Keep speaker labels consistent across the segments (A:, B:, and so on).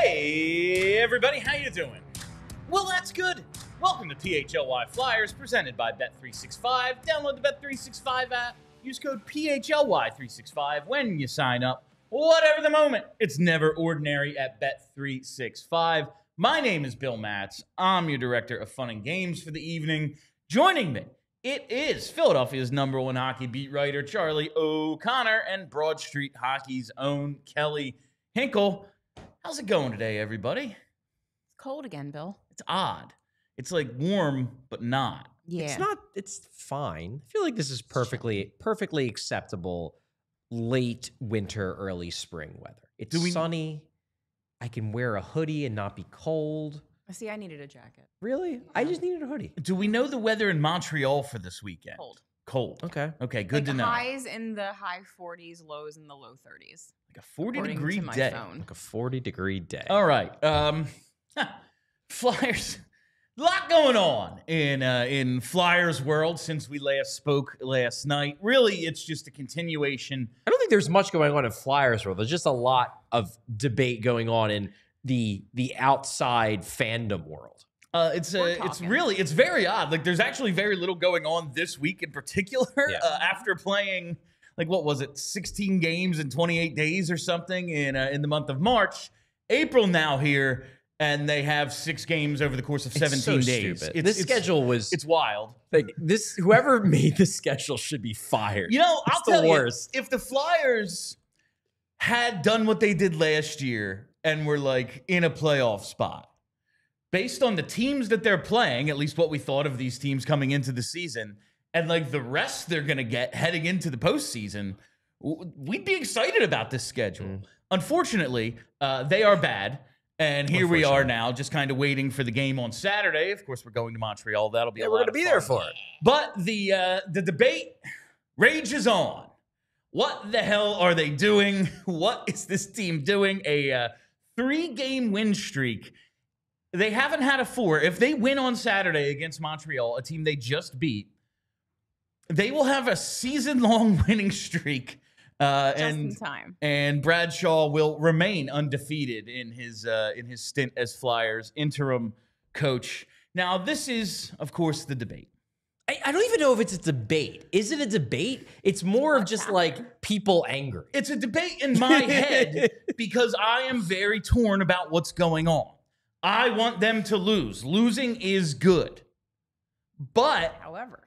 A: Hey, everybody, how you doing? Well, that's good. Welcome to PHLY Flyers, presented by Bet365. Download the Bet365 app. Use code PHLY365 when you sign up. Whatever the moment, it's never ordinary at Bet365. My name is Bill Matz. I'm your director of fun and games for the evening. Joining me, it is Philadelphia's #1 hockey beat writer, Charlie O'Connor, and Broad Street Hockey's own Kelly Hinkle. How's it going today, everybody?
B: It's cold again, Bill.
A: It's odd. It's like warm, but not.
B: Yeah.
C: It's fine. I feel like this is perfectly acceptable late winter, early spring weather. It's sunny. I can wear a hoodie and not be cold.
B: See, I needed a jacket.
C: Really? Yeah. I just needed a hoodie.
A: Do we know the weather in Montreal for this weekend?
B: Cold.
A: Okay, good to know.
B: Highs in the high 40s, lows in the low 30s.
A: Like a 40-degree day.
C: Like a 40-degree day.
A: All right. Flyers. A lot going on in Flyers world since we last spoke last night. Really, it's just a continuation.
C: I don't think there's much going on in Flyers world. There's just a lot of debate going on in the outside fandom world.
A: It's very odd. Like, there's actually very little going on this week in particular.
C: Yeah.
A: After playing, like, what was it, 16 games in 28 days or something in the month of March. April now here, and they have 6 games over the course of 17 days.
C: It's
A: wild.
C: Like, whoever made the schedule should be fired.
A: You know,
C: It's
A: I'll tell
C: the worst.
A: you, if the Flyers had done what they did last year and were like in a playoff spot, based on the teams that they're playing, at least what we thought of these teams coming into the season, and like the rest they're going to get heading into the postseason, we'd be excited about this schedule. Unfortunately, they are bad. And here we are now, just kind of waiting for the game on Saturday. Of course, we're going to Montreal. That'll be a lot
C: we're going to be there for it.
A: But the debate rages on. What the hell are they doing? What is this team doing? A 3-game win streak. They haven't had a 4. If they win on Saturday against Montreal, a team they just beat, they will have a season-long winning streak.
B: In time.
A: And Bradshaw will remain undefeated in his stint as Flyers interim coach. Now, this is, of course, the debate.
C: I don't even know if it's a debate. Is it a debate? It's more of just like people angry.
A: It's a debate in my head because I am very torn about what's going on. I want them to lose. Losing is good. But
B: however,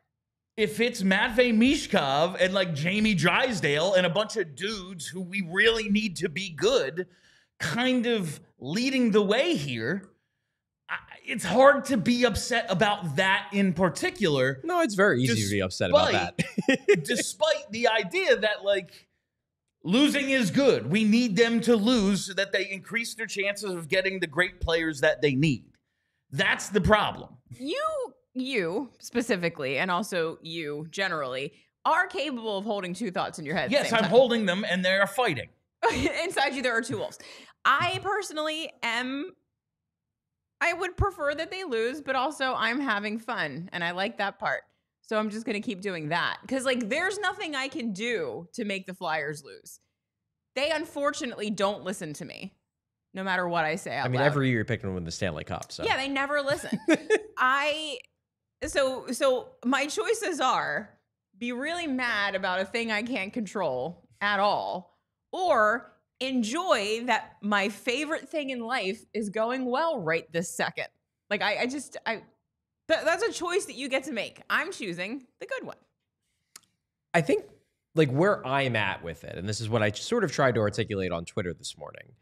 A: if it's Matvei Michkov and like Jamie Drysdale and a bunch of dudes who we really need to be good kind of leading the way here, it's hard to be upset about that in particular.
C: No, it's very easy to be upset about that.
A: Despite the idea that, like, losing is good. We need them to lose so that they increase their chances of getting the great players that they need. That's the problem.
B: You specifically, and also you generally, are capable of holding 2 thoughts in your head.
A: Yes, I'm holding them, and they are fighting.
B: Inside you, there are 2 wolves. I personally I would prefer that they lose, but also I'm having fun, and I like that part. So I'm just going to keep doing that. Because, like, there's nothing I can do to make the Flyers lose. They, unfortunately, don't listen to me, no matter what I say out loud.
C: Every year you're picking them with the Stanley Cup. So.
B: Yeah, they never listen. So my choices are be really mad about a thing I can't control at all, or enjoy that my favorite thing in life is going well right this second. Like that's a choice that you get to make. I'm choosing the good one.
C: I think like where I'm at with it, and this is what I sort of tried to articulate on Twitter this morning,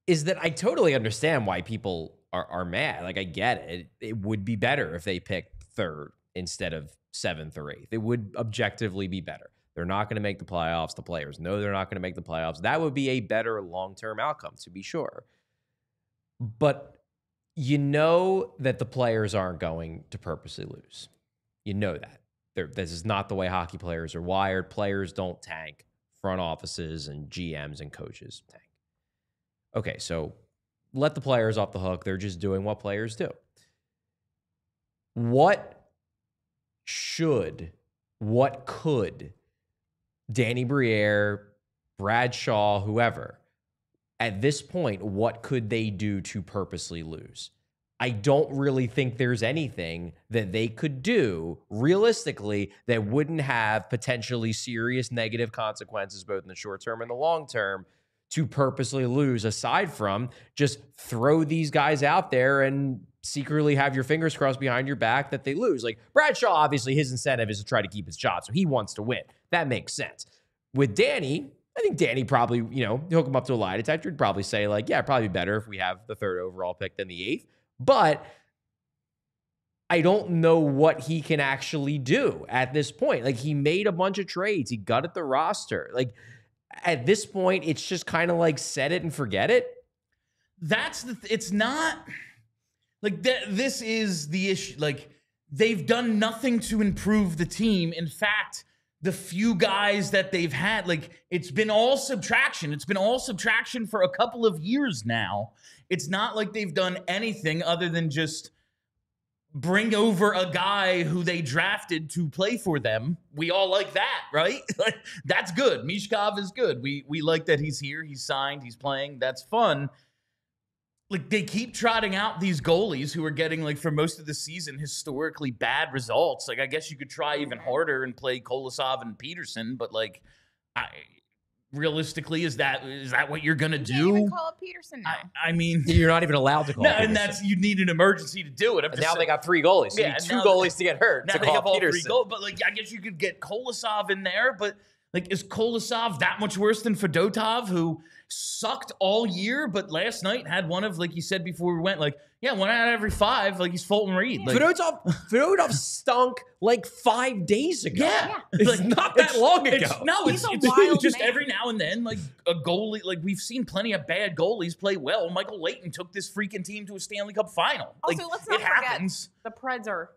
C: is that I totally understand why people are mad. Like, I get it. It would be better if they picked 3rd instead of 7th or 8th. It would objectively be better. They're not going to make the playoffs. The players know they're not going to make the playoffs. That would be a better long-term outcome, to be sure. But you know that the players aren't going to purposely lose. You know that. This is not the way hockey players are wired. Players don't tank. Front offices and GMs and coaches tank. Okay, so let the players off the hook. They're just doing what players do. What could Danny Briere, Bradshaw, whoever, at this point, what could they do to purposely lose? I don't really think there's anything that they could do realistically that wouldn't have potentially serious negative consequences, both in the short term and the long term, to purposely lose, aside from just throw these guys out there and secretly have your fingers crossed behind your back that they lose. Like Bradshaw, obviously his incentive is to try to keep his job, so he wants to win. That makes sense. With Danny, I think Danny probably, hook him up to a lie detector. He'd probably say like, yeah, probably better if we have the 3rd overall pick than the 8th. But I don't know what he can actually do at this point. Like, he made a bunch of trades. He gutted the roster. Like, at this point, it's just kind of like set it and forget it.
A: It's not like this is the issue. Like, they've done nothing to improve the team. In fact, the few guys that they've had, like, it's been all subtraction. It's been all subtraction for a couple of years now. It's not like they've done anything other than just bring over a guy who they drafted to play for them. We all like that, right? Like, that's good. Michkov is good. We like that he's here. He's signed. He's playing. That's fun. Like, they keep trotting out these goalies who are getting, like, for most of the season, historically bad results. Like, I guess you could try even harder and play Kolosov and Peterson, but, like, realistically, is that what you're gonna do?
B: You can't even call up Peterson now.
A: I mean,
C: you're not even allowed to call.
A: No, and you need an emergency to do it.
C: And now they got 3 goalies. So you need 2 goalies to get hurt.
A: Now
C: to
A: they
C: call
A: have all 3
C: Peterson.
A: goals, but like, I guess you could get Kolosov in there. But like, is Kolosov that much worse than Fedotov, who sucked all year, but last night had one of, like you said before we went, like, yeah, 1 out of every 5. Like, he's Fulton Reed. Like,
C: Fedotov stunk like 5 days ago.
A: Yeah.
C: It's
A: like,
C: not that long ago.
B: He's a wild
A: just
B: man.
A: every now and then, like, a goalie. Like, we've seen plenty of bad goalies play well. Michael Layton took this freaking team to a Stanley Cup final.
B: Also,
A: like,
B: let's not
A: it
B: forget,
A: happens.
B: the Preds are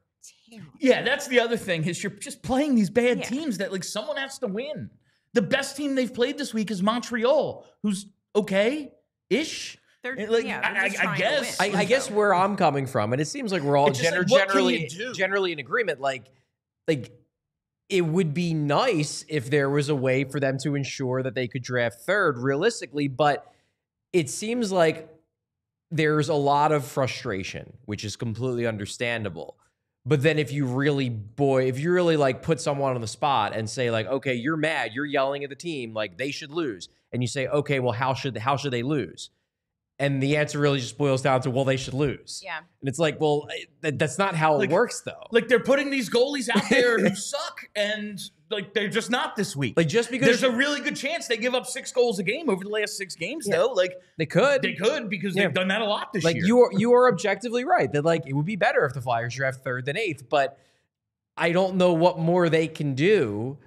B: terrible.
A: Yeah, that's the other thing, is you're just playing these bad teams that, like, someone has to win. The best team they've played this week is Montreal, who's okay-ish.
B: They're,
A: like,
B: I
C: guess where I'm coming from, and it seems like we're all generally in agreement. Like it would be nice if there was a way for them to ensure that they could draft 3rd realistically, but it seems like there's a lot of frustration, which is completely understandable. But then if you really like put someone on the spot and say like, okay, you're mad, you're yelling at the team, like they should lose. And you say, okay, well, how should they lose? And the answer really just boils down to, well, they should lose.
B: Yeah.
C: And it's like, well, that's not how it works, though.
A: Like, they're putting these goalies out there who suck, and like, they're just not this week.
C: Like, just because
A: there's a really good chance they give up 6 goals a game over the last 6 games, though. Like,
C: they could
A: because they've done that a lot this year.
C: You are objectively right that like it would be better if the Flyers draft 3rd than 8th, but I don't know what more they can do.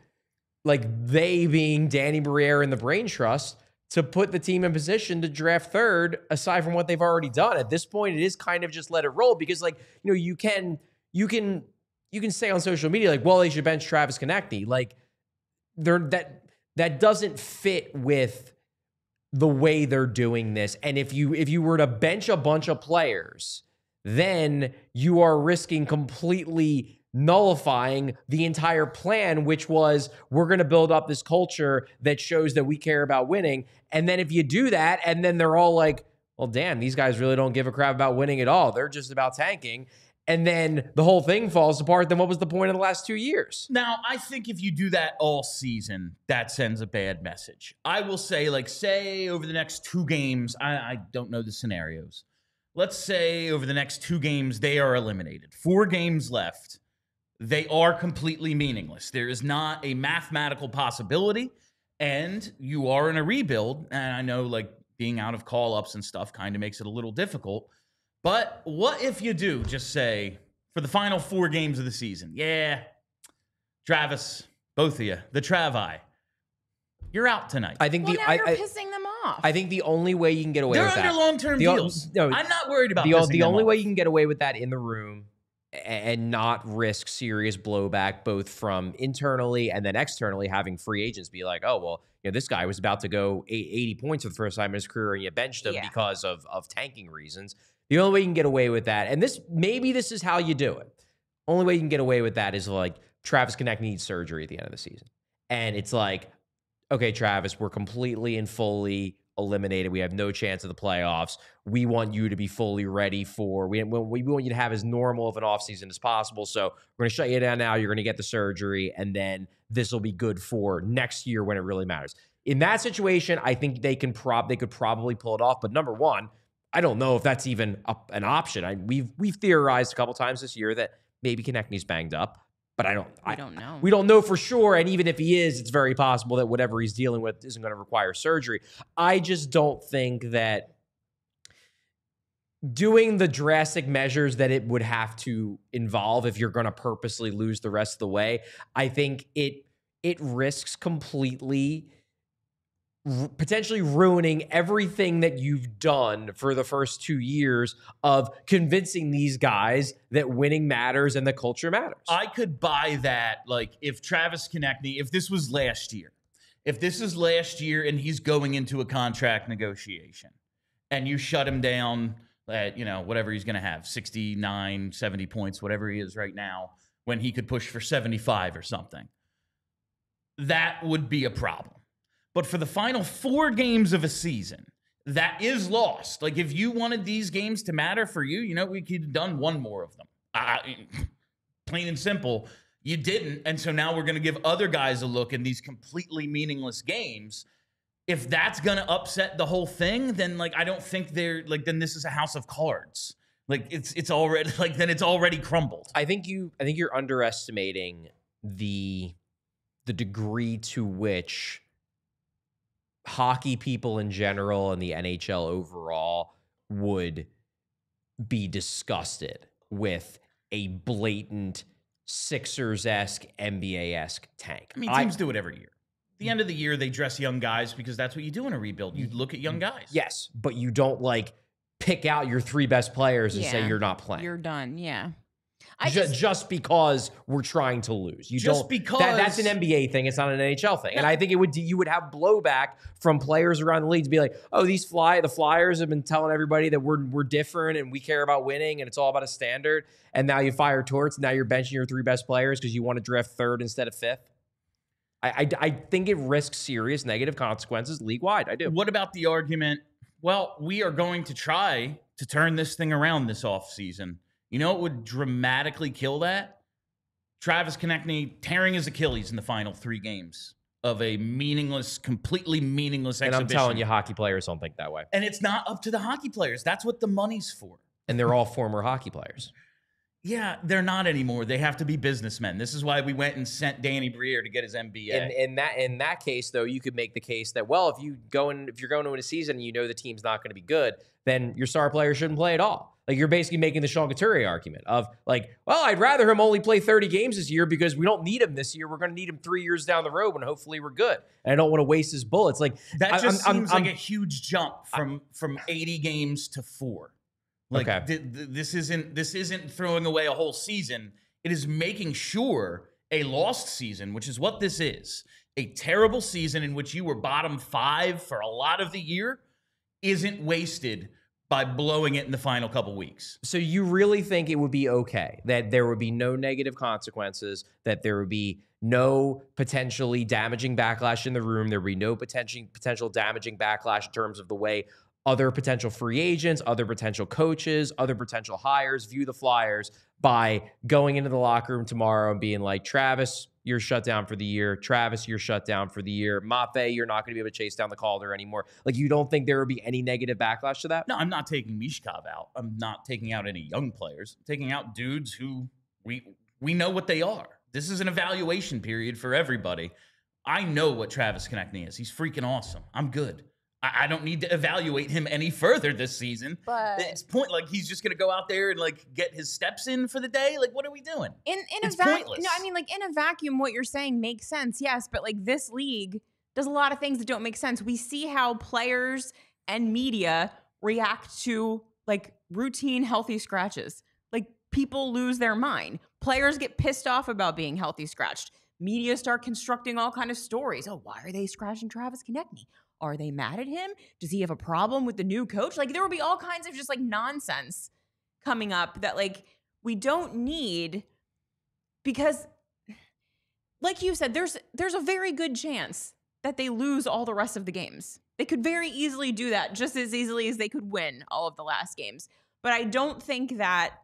C: Like, they being Danny Briere and the Brain Trust, to put the team in position to draft 3rd, aside from what they've already done. At this point, it is kind of just let it roll, because like, you can say on social media like, well, they should bench Travis Konechny. Like, that doesn't fit with the way they're doing this. And if you were to bench a bunch of players, then you are risking completely nullifying the entire plan, which was, we're going to build up this culture that shows that we care about winning. And then if you do that, and then they're all like, well, damn, these guys really don't give a crap about winning at all. They're just about tanking. And then the whole thing falls apart. Then what was the point of the last 2 years?
A: Now, I think if you do that all season, that sends a bad message. I will say, like, say over the next 2 games, I don't know the scenarios. Let's say over the next 2 games, they are eliminated. 4 games left. They are completely meaningless. There is not a mathematical possibility, and you are in a rebuild. And I know, like, being out of call-ups and stuff kind of makes it a little difficult. But what if you do just say, for the final 4 games of the season, yeah, Travis, both of you, the Travi, you're out tonight.
C: I think
B: you're pissing them off.
C: I think the only way you can get away with that.
A: They're under long-term deals. No, I'm not worried about
C: the only way you can get away with that in the room and not risk serious blowback, both from internally and then externally, having free agents be like, oh, well, this guy was about to go 80 points for the first time in his career, and you benched him because of tanking reasons. The only way you can get away with that, and maybe this is how you do it. Only way you can get away with that is like, Travis Konechny needs surgery at the end of the season. And it's like, okay, Travis, we're completely and fully eliminated. We have no chance of the playoffs. We want you to be fully ready for, we want you to have as normal of an offseason as possible. So we're going to shut you down now. You're going to get the surgery, and then this will be good for next year when it really matters. In that situation, I think they could probably pull it off. But number one, I don't know if that's even an option. We've theorized a couple times this year that maybe Konechny's banged up. But I don't know. We don't know for sure. And even if he is, it's very possible that whatever he's dealing with isn't going to require surgery. I just don't think that doing the drastic measures that it would have to involve if you're going to purposely lose the rest of the way, I think it risks completely potentially ruining everything that you've done for the first 2 years of convincing these guys that winning matters and the culture matters.
A: I could buy that. Like if Travis Konechny, if this was last year and he's going into a contract negotiation and you shut him down at, whatever he's going to have, 69, 70 points, whatever he is right now, when he could push for 75 or something, that would be a problem. But for the final 4 games of a season, that is lost. Like, if you wanted these games to matter for you, we could have done one more of them. Plain and simple, you didn't. And so now we're going to give other guys a look in these completely meaningless games. If that's going to upset the whole thing, then, I don't think then this is a house of cards. It's already, then it's already crumbled.
C: I think you're underestimating the degree to which hockey people in general and the NHL overall would be disgusted with a blatant Sixers-esque, NBA-esque tank.
A: I mean, teams do it every year. At the end of the year, they dress young guys because that's what you do in a rebuild. You look at young guys.
C: Yes, but you don't pick out your 3 best players and say you're not playing.
B: You're done, yeah.
C: Just because we're trying to lose.
A: Because
C: that's an NBA thing. It's not an NHL thing. And I think you would have blowback from players around the league to be like, oh, the Flyers have been telling everybody that we're different and we care about winning and it's all about a standard. And now you fire Torts. Now you're benching your 3 best players because you want to draft 3rd instead of 5th. I think it risks serious negative consequences league-wide. I do.
A: What about the argument, well, we are going to try to turn this thing around this offseason? You know what would dramatically kill that? Travis Konechny tearing his Achilles in the final 3 games of a completely meaningless exhibition.
C: And I'm telling you, hockey players don't think that way.
A: And it's not up to the hockey players. That's what the money's for.
C: And they're all former hockey players.
A: Yeah, they're not anymore. They have to be businessmen. This is why we went and sent Danny Briere to get his MBA.
C: In that case, though, you could make the case that, well, if you're going to win a season and you know the team's not going to be good, then your star player shouldn't play at all. You're basically making the Sean Couturier argument of well, I'd rather him only play 30 games this year because we don't need him this year. We're going to need him 3 years down the road when hopefully we're good. And I don't want to waste his bullets.
A: That seems like a huge jump from 80 games to 4. This isn't throwing away a whole season. It is making sure a lost season, which is what this is, a terrible season in which you were bottom 5 for a lot of the year, isn't wasted by blowing it in the final couple weeks.
C: So you really think it would be okay that there would be no negative consequences, that there would be no potentially damaging backlash in the room, there would be no potential damaging backlash in terms of the way other potential free agents, other potential coaches, other potential hires view the Flyers by going into the locker room tomorrow and being like, Travis, you're shut down for the year. Travis, you're shut down for the year. Matvei, you're not going to be able to chase down the Calder anymore. You don't think there would be any negative backlash to that?
A: No, I'm not taking Michkov out. I'm not taking out any young players. I'm taking out dudes who we know what they are. This is an evaluation period for everybody. I know what Travis Konechny is. He's freaking awesome. I'm good. I don't need to evaluate him any further this season. But it's he's just going to go out there and get his steps in for the day. What are we doing?
B: It's pointless. No, I mean, in a vacuum, what you're saying makes sense. Yes, but this league does a lot of things that don't make sense. We see how players and media react to routine healthy scratches. People lose their mind. Players get pissed off about being healthy scratched. Media start constructing all kind of stories. Oh, why are they scratching Travis Konechny? Are they mad at him? Does he have a problem with the new coach? There will be all kinds of just nonsense coming up that we don't need, because like you said, there's a very good chance that they lose all the rest of the games. They could very easily do that just as easily as they could win all of the last games. But I don't think that,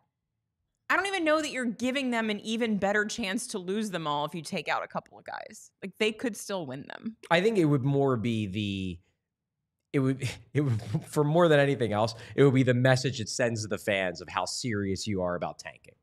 B: I don't even know that you're giving them an even better chance to lose them all if you take out a couple of guys. Like, they could still win them.
C: I think it would more be it would for more than anything else, it would be the message it sends to the fans of how serious you are about tanking.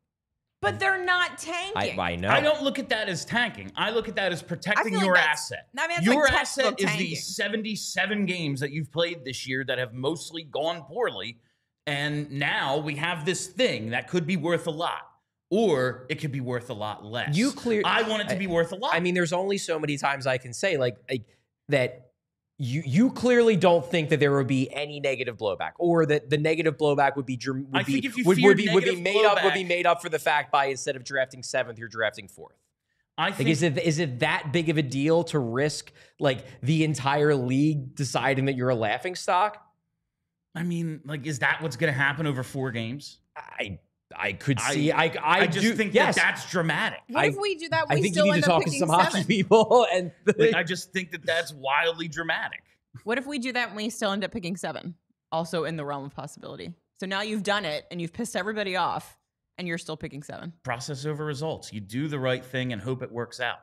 B: But they're not tanking.
C: I know.
A: I don't look at that as tanking. I look at that as protecting your asset.
B: I mean,
A: your
B: like
A: asset is
B: tanking.
A: the 77 games that you've played this year that have mostly gone poorly. And now we have this thing that could be worth a lot. Or it could be worth a lot less. I want it to be worth a lot.
C: I mean, there's only so many times I can say like that you clearly don't think that there would be any negative blowback, or that the negative blowback would be made up for the fact by, instead of drafting 7th, you're drafting 4th.
A: I think,
C: is it that big of a deal to risk like the entire league deciding that you're a laughing stock?
A: I mean, like, is that what's going to happen over 4 games?
C: I could see.
A: I just think that's dramatic.
B: What if we do that? We
C: I think
B: still
C: you need
B: end
C: to
B: up
C: talk to
B: picking
C: some hockey
B: 7.
C: people, and
A: Like, I just think that that's wildly dramatic.
B: What if we do that and we still end up picking 7? Also in the realm of possibility. So now you've done it and you've pissed everybody off, and you're still picking 7.
A: Process over results. You do the right thing and hope it works out.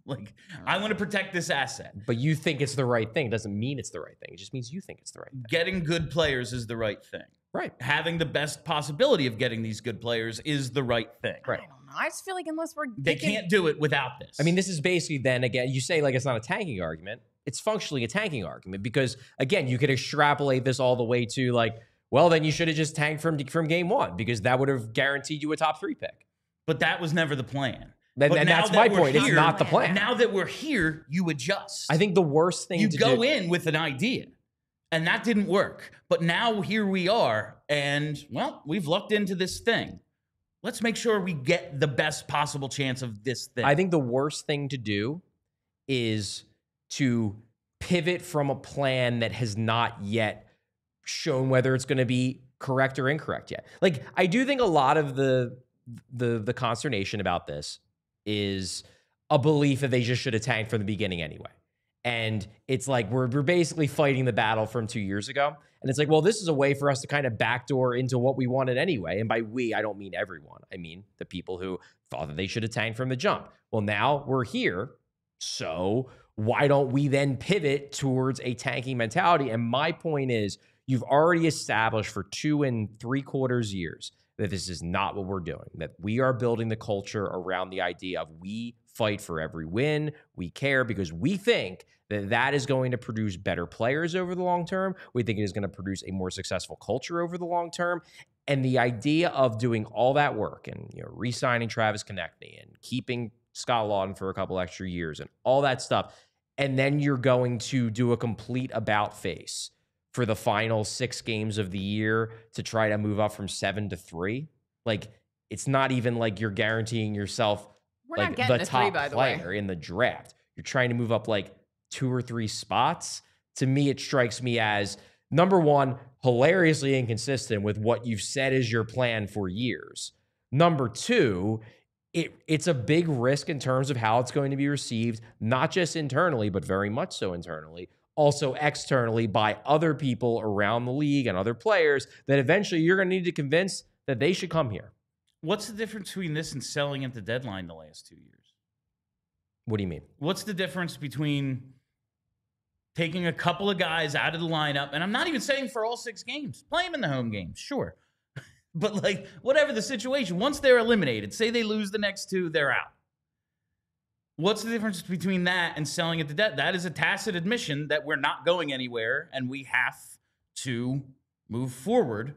A: Like, I want to protect this asset.
C: but you think it's the right thing doesn't mean it's the right thing. It just means you think it's the right thing.
A: Getting good players is the right thing.
C: Right.
A: Having the best possibility of getting these good players is the right thing.
C: Right.
B: I don't know. I just feel like unless we're
A: They can't do it without this.
C: I mean, this is basically then again, you say like it's not a tanking argument. It's functionally a tanking argument because again, you could extrapolate this all the way to like, well, then you should have just tanked from game 1 because that would have guaranteed you a top 3 pick.
A: But that was never the plan.
C: And that's my point. It's not the plan.
A: Now that we're here, you adjust.
C: I think the worst thing
A: you
C: to
A: go
C: do,
A: in with an idea, and that didn't work. But now here we are, and well, we've lucked into this thing. Let's make sure we get the best possible chance of this thing.
C: I think the worst thing to do is to pivot from a plan that has not yet shown whether it's going to be correct or incorrect yet. Like, I do think a lot of the consternation about this is a belief that they just should have tanked from the beginning anyway. And it's like we're basically fighting the battle from 2 years ago. And it's like, well, this is a way for us to kind of backdoor into what we wanted anyway. And by we, I don't mean everyone. I mean the people who thought that they should have tanked from the jump. Well, now we're here. So why don't we then pivot towards a tanking mentality? And my point is, you've already established for 2 3/4 years that this is not what we're doing, that we are building the culture around the idea of we fight for every win, we care because we think that that is going to produce better players over the long term. We think it is going to produce a more successful culture over the long term. And the idea of doing all that work and re-signing Travis Konechny and keeping Scott Lawton for a couple extra years and all that stuff, and then you're going to do a complete about face for the final 6 games of the year to try to move up from 7 to 3. Like, it's not even like you're guaranteeing yourself like the top player in the draft. You're trying to move up like 2 or 3 spots. To me, it strikes me as, number one, hilariously inconsistent with what you've said is your plan for years. Number two, it's a big risk in terms of how it's going to be received, not just internally, but very much so internally. Also externally by other people around the league and other players that eventually you're going to need to convince that they should come here.
A: What's the difference between this and selling at the deadline the last 2 years?
C: What do you mean?
A: What's the difference between taking a couple of guys out of the lineup, and I'm not even saying for all 6 games, play them in the home games, sure. But like, whatever the situation, once they're eliminated, say they lose the next 2, they're out. What's the difference between that and selling at the debt? That is a tacit admission that we're not going anywhere, and we have to move forward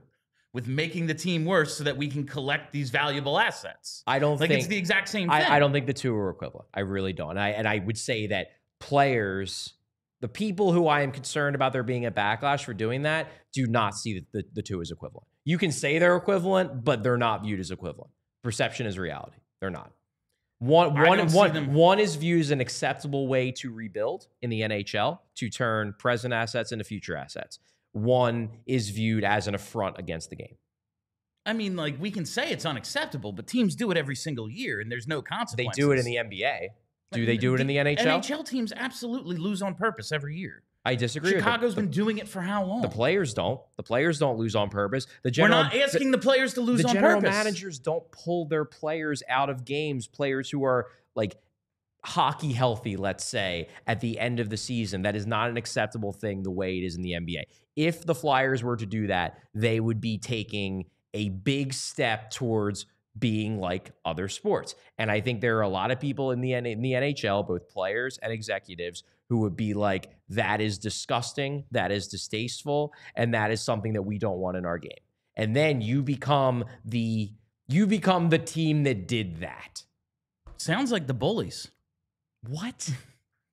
A: with making the team worse so that we can collect these valuable assets.
C: I don't think
A: it's the exact same thing.
C: I don't think the two are equivalent. I really don't. And I would say that players, the people who I am concerned about there being a backlash for doing that, do not see the two as equivalent. You can say they're equivalent, but they're not viewed as equivalent. Perception is reality. They're not. One is viewed as an acceptable way to rebuild in the NHL, to turn present assets into future assets. One is viewed as an affront against the game.
A: I mean, like, we can say it's unacceptable, but teams do it every single year, and there's no consequences.
C: They do it in the NBA. Do they do it in the NHL?
A: NHL teams absolutely lose on purpose every year.
C: I disagree.
A: Chicago's been doing it for how long?
C: The players don't. The players don't lose on purpose.
A: We're not asking the players to lose on purpose.
C: The general managers don't pull their players out of games, players who are like hockey healthy, let's say, at the end of the season. That is not an acceptable thing the way it is in the NBA. If the Flyers were to do that, they would be taking a big step towards being like other sports. And I think there are a lot of people in the NHL, both players and executives, who would be like, that is disgusting, that is distasteful, and that is something that we don't want in our game. And then you become the team that did that.
A: Sounds like the bullies.
C: What?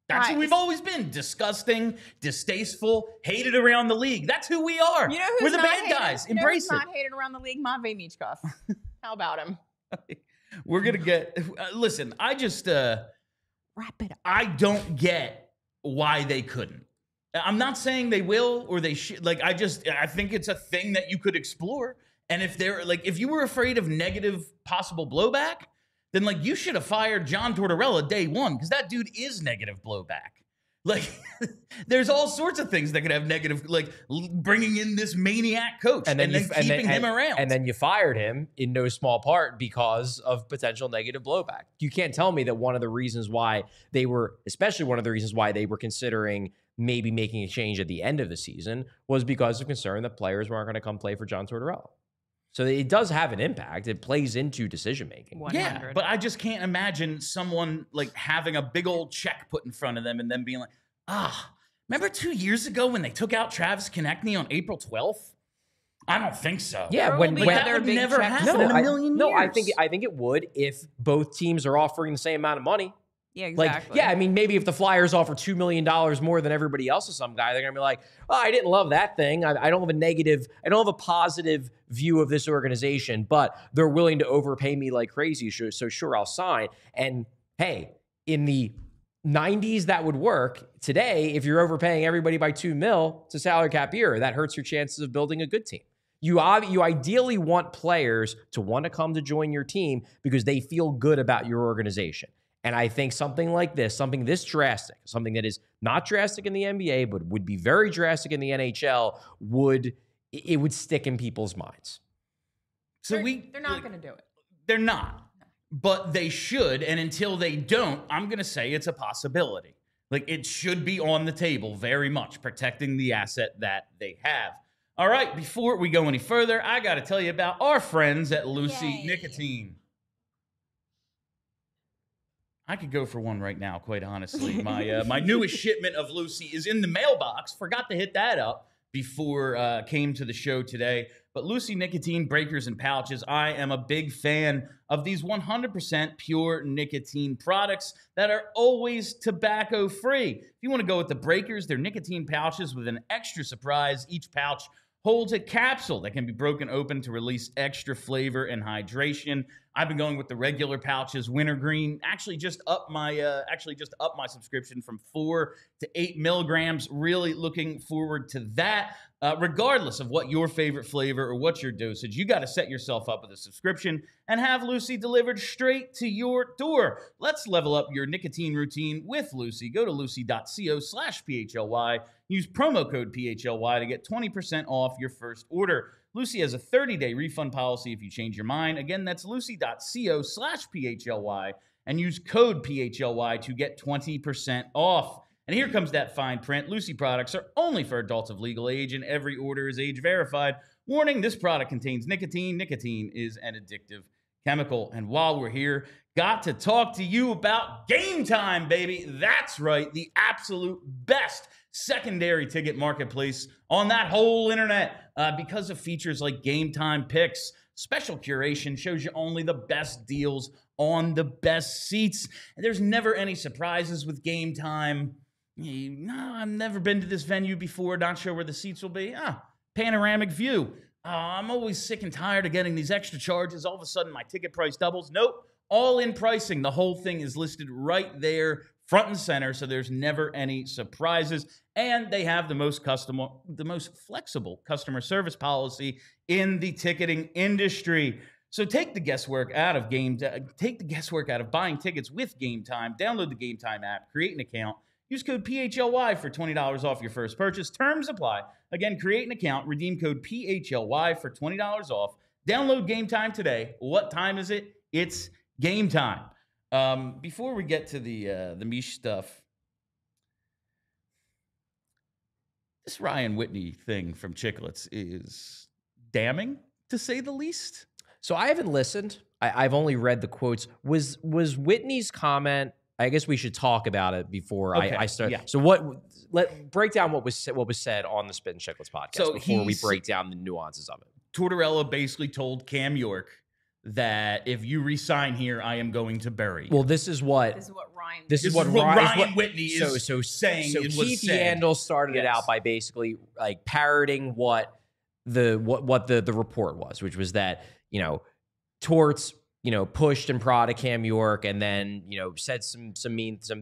A: That's who we've always been. Disgusting, distasteful, hated around the league. That's who we are.
B: You know who's
A: We're the
B: not
A: bad
B: hated?
A: guys.
B: You know
A: Embrace
B: who's
A: it.
B: not hated around the league? Matvei Michkov. How about him?
A: We're going to get... listen, I just...
B: Wrap it up.
A: I don't get why they couldn't. I'm not saying they will or they should. Like, I think it's a thing that you could explore. And if you were afraid of negative possible blowback, then like you should have fired John Tortorella day one, because that dude is negative blowback. Like, there's all sorts of things that could have negative, like bringing in this maniac coach and then keeping him around.
C: And then you fired him in no small part because of potential negative blowback. You can't tell me that especially one of the reasons why they were considering maybe making a change at the end of the season was because of concern that players weren't going to come play for John Tortorella. So it does have an impact. It plays into decision-making.
B: 100.
A: Yeah, but I just can't imagine someone like having a big old check put in front of them and then being like, remember 2 years ago when they took out Travis Konechny on April 12th? I don't think so.
C: Yeah,
B: There
C: when
B: will be
A: that
B: other
A: would
B: big
A: never
B: checks.
A: happen in a million years.
C: No, I think it would if both teams are offering the same amount of money.
B: Yeah, exactly.
C: Like, yeah, I mean, maybe if the Flyers offer $2 million more than everybody else to some guy, they're going to be like, oh, I didn't love that thing. I don't have a positive view of this organization, but they're willing to overpay me like crazy. So sure, I'll sign. And hey, in the 90s, that would work. Today, if you're overpaying everybody by $2 million, it's a salary cap year. That hurts your chances of building a good team. You ideally want players to want to come to join your team because they feel good about your organization. And I think something like this, something this drastic, something that is not drastic in the NBA, but would be very drastic in the NHL, would stick in people's minds.
A: So
B: they're not going to do it.
A: They're not, but they should. And until they don't, I'm going to say it's a possibility. Like, it should be on the table very much, protecting the asset that they have. All right, before we go any further, I got to tell you about our friends at Lucy Nicotine. I could go for one right now, quite honestly. My newest shipment of Lucy is in the mailbox. Forgot to hit that up before came to the show today. But Lucy nicotine breakers and pouches, I am a big fan of these 100% pure nicotine products that are always tobacco-free. If you want to go with the breakers, they're nicotine pouches with an extra surprise. Each pouch holds a capsule that can be broken open to release extra flavor and hydration. I've been going with the regular pouches, wintergreen. Actually, just up my subscription from 4 to 8 milligrams. Really looking forward to that. Regardless of what your favorite flavor or what's your dosage, you got to set yourself up with a subscription and have Lucy delivered straight to your door. Let's level up your nicotine routine with Lucy. Go to lucy.co/PHLY. Use promo code PHLY to get 20% off your first order. Lucy has a 30-day refund policy if you change your mind. Again, that's lucy.co/PHLY and use code PHLY to get 20% off. And here comes that fine print. Lucy products are only for adults of legal age, and every order is age verified. Warning, this product contains nicotine. Nicotine is an addictive chemical. And while we're here, got to talk to you about Game Time, baby. That's right, the absolute best secondary ticket marketplace on that whole internet because of features like Game Time Picks. Special curation shows you only the best deals on the best seats. And there's never any surprises with Game Time. No, I've never been to this venue before, not sure where the seats will be. Panoramic view. I'm always sick and tired of getting these extra charges. All of a sudden, my ticket price doubles. Nope, all in pricing. The whole thing is listed right there, front and center, so there's never any surprises. And they have the most flexible customer service policy in the ticketing industry. So take the guesswork out of buying tickets with Game Time. Download the Game Time app, create an account, use code PHLY for $20 off your first purchase. Terms apply. Again, create an account, redeem code PHLY for $20 off. Download Game Time today. What time is it? It's game time. Before we get to the Mish stuff, this Ryan Whitney thing from Chicklets is damning, to say the least.
C: So I haven't listened. I've only read the quotes. Was Whitney's comment? I guess we should talk about it before I start.
A: Yeah.
C: So break down what was said on the Spit and Chicklets podcast before we break down the nuances of it.
A: Tortorella basically told Cam York that if you resign here, I am going to bury you.
C: Well, this is what
A: Ryan Whitney is saying.
C: So Keith Yandel started it out by basically like parroting what the report was, which was that, you know, Torts, you know, pushed and prodded Cam York and then, you know, said some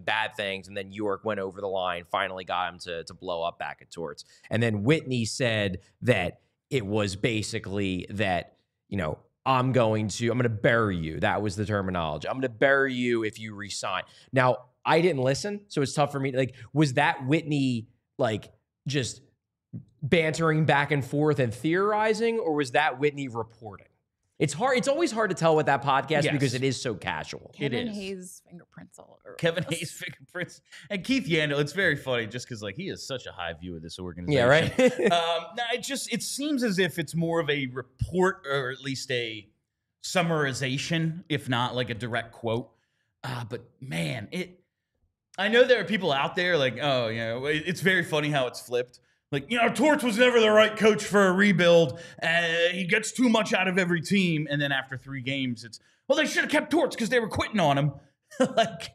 C: bad things, and then York went over the line, finally got him to blow up back at Torts. And then Whitney said that it was basically that, you know, I'm going to bury you. That was the terminology. I'm going to bury you if you resign. Now, I didn't listen, so it's tough for me. Like, was that Whitney, like, just bantering back and forth and theorizing, or was that Whitney reporting? It's hard. It's always hard to tell with that podcast because it is so casual.
B: Kevin Hayes' fingerprints all over.
A: Kevin Hayes' fingerprints. And Keith Yandel, it's very funny just because, like, he has such a high view of this organization.
C: Yeah, right?
A: It seems as if it's more of a report, or at least a summarization, if not like a direct quote. But man, I know there are people out there like, oh, you know, it's very funny how it's flipped. Like, you know, Torts was never the right coach for a rebuild. He gets too much out of every team. And then after 3 games, it's, well, they should have kept Torts because they were quitting on him. But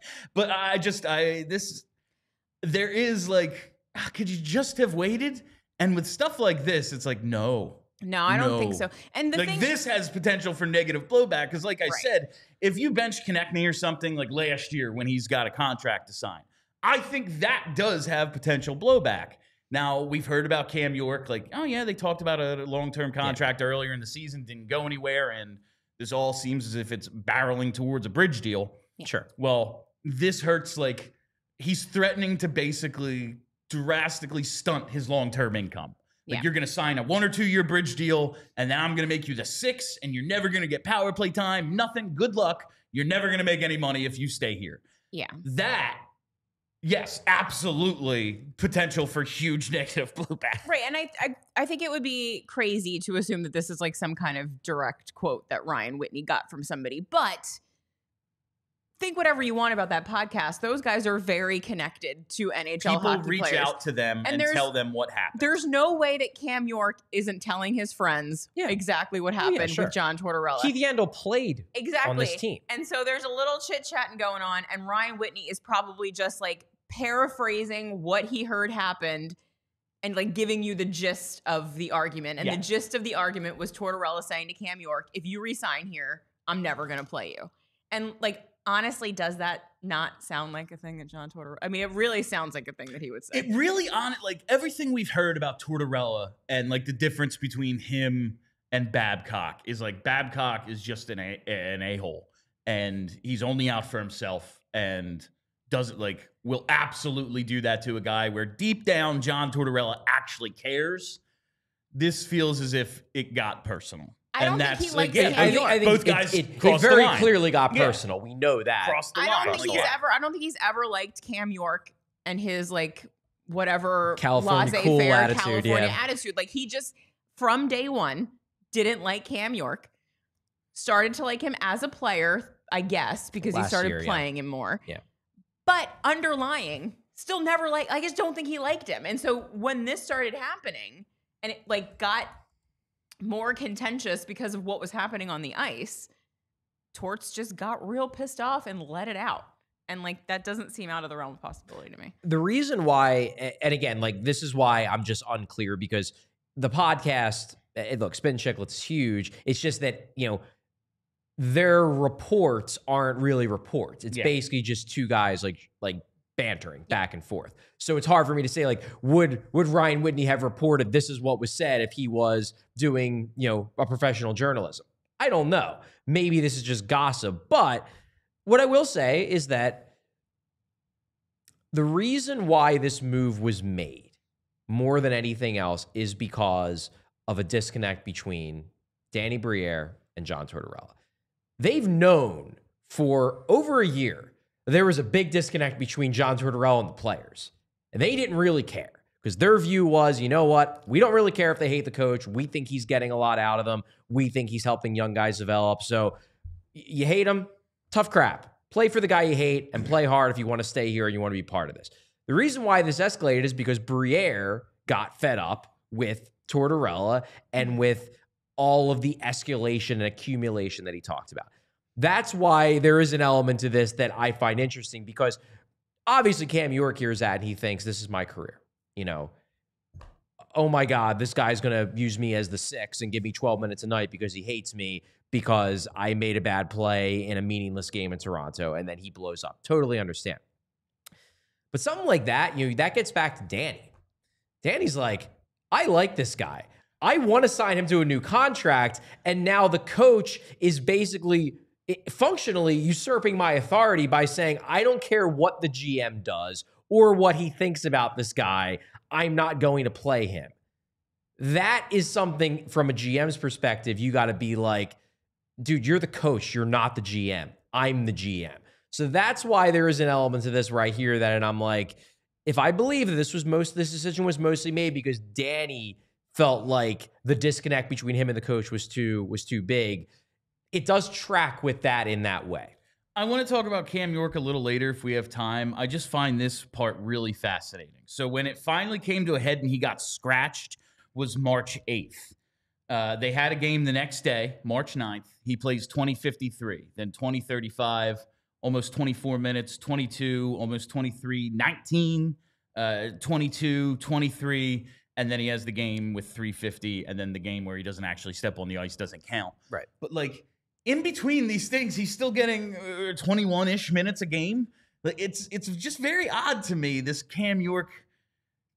A: there is like, could you just have waited? And with stuff like this, it's like, no.
B: No, I don't think so. And
A: this has potential for negative blowback because, like I said, if you bench Konechny or something like last year when he's got a contract to sign, I think that does have potential blowback. Now, we've heard about Cam York, like, oh, yeah, they talked about a long-term contract earlier in the season, didn't go anywhere, and this all seems as if it's barreling towards a bridge deal.
B: Yeah.
A: Sure. Well, this hurts, like, he's threatening to basically drastically stunt his long-term income. Like, you're going to sign a 1 or 2 year bridge deal, and then I'm going to make you the 6, and you're never going to get power play time, nothing, good luck. You're never going to make any money if you stay here.
B: Yeah.
A: That... yes, absolutely. Potential for huge negative blowback.
B: Right. And I think it would be crazy to assume that this is like some kind of direct quote that Ryan Whitney got from somebody. But think whatever you want about that podcast. Those guys are very connected to NHL hockey
A: reach
B: players.
A: Out to them and tell them what happened.
B: There's no way that Cam York isn't telling his friends exactly what happened with John Tortorella.
C: Keith Yandel played on this team.
B: And so there's a little chit-chatting going on, and Ryan Whitney is probably just like paraphrasing what he heard happened and like giving you the gist of the argument. And the gist of the argument was Tortorella saying to Cam York, if you resign here, I'm never going to play you. And like, honestly, does that not sound like a thing that John Tortorella... I mean, it really sounds like a thing that he would say.
A: It really, like everything we've heard about Tortorella and like the difference between him and Babcock is like Babcock is just an a-hole and he's only out for himself and doesn't like will absolutely do that to a guy where deep down John Tortorella actually cares. This feels as if it got personal.
B: I don't think he likes
C: I think
A: both guys
C: it very clearly got personal. We know that.
B: I don't think he's ever liked Cam York and his like whatever
C: California cool attitude.
B: California attitude. Like he just from day one didn't like Cam York. Started to like him as a player, I guess, because he started playing him more.
C: Yeah.
B: But underlying, still never like, I just don't think he liked him. And so when this started happening and it like got more contentious because of what was happening on the ice, Torts just got real pissed off and let it out. And like, that doesn't seem out of the realm of possibility to me.
C: The reason why, and again, like this is why I'm just unclear because the podcast, look, Spin Chicklets is huge. It's just that, you know, their reports aren't really reports. It's basically just 2 guys like bantering back and forth. So it's hard for me to say like, would Ryan Whitney have reported this is what was said if he was doing, you know, a professional journalism? I don't know. Maybe this is just gossip. But what I will say is that the reason why this move was made more than anything else is because of a disconnect between Danny Briere and John Tortorella. They've known for over a year there was a big disconnect between John Tortorella and the players. And they didn't really care because their view was, you know what? We don't really care if they hate the coach. We think he's getting a lot out of them. We think he's helping young guys develop. So you hate him, tough crap. Play for the guy you hate and play hard if you want to stay here and you want to be part of this. The reason why this escalated is because Briere got fed up with Tortorella and with all of the escalation and accumulation that he talked about. That's why there is an element to this that I find interesting, because obviously Cam York hears that and he thinks, this is my career. You know, oh my God, this guy's going to use me as the 6 and give me 12 minutes a night because he hates me because I made a bad play in a meaningless game in Toronto, and then he blows up. Totally understand. But something like that, you know, that gets back to Danny. Danny's like, I like this guy. I want to sign him to a new contract, and now the coach is basically functionally usurping my authority by saying, I don't care what the GM does or what he thinks about this guy. I'm not going to play him. That is something from a GM's perspective. You got to be like, dude, you're the coach. You're not the GM. I'm the GM. So that's why there is an element to this right here that, and I'm like, if I believe that this decision was mostly made because Danny felt like the disconnect between him and the coach was too big, it does track with that in that way.
A: I want to talk about Cam York a little later if we have time. I just find this part really fascinating. So when it finally came to a head and he got scratched was March 8th. They had a game the next day, March 9th. He plays 20:53, then 20:35, almost 24 minutes, 22, almost 23, 19, 22, 23, and then he has the game with 3:50, and then the game where he doesn't actually step on the ice doesn't count.
C: Right.
A: But like in between these things, he's still getting 21-ish minutes a game. It's just very odd to me, this Cam York,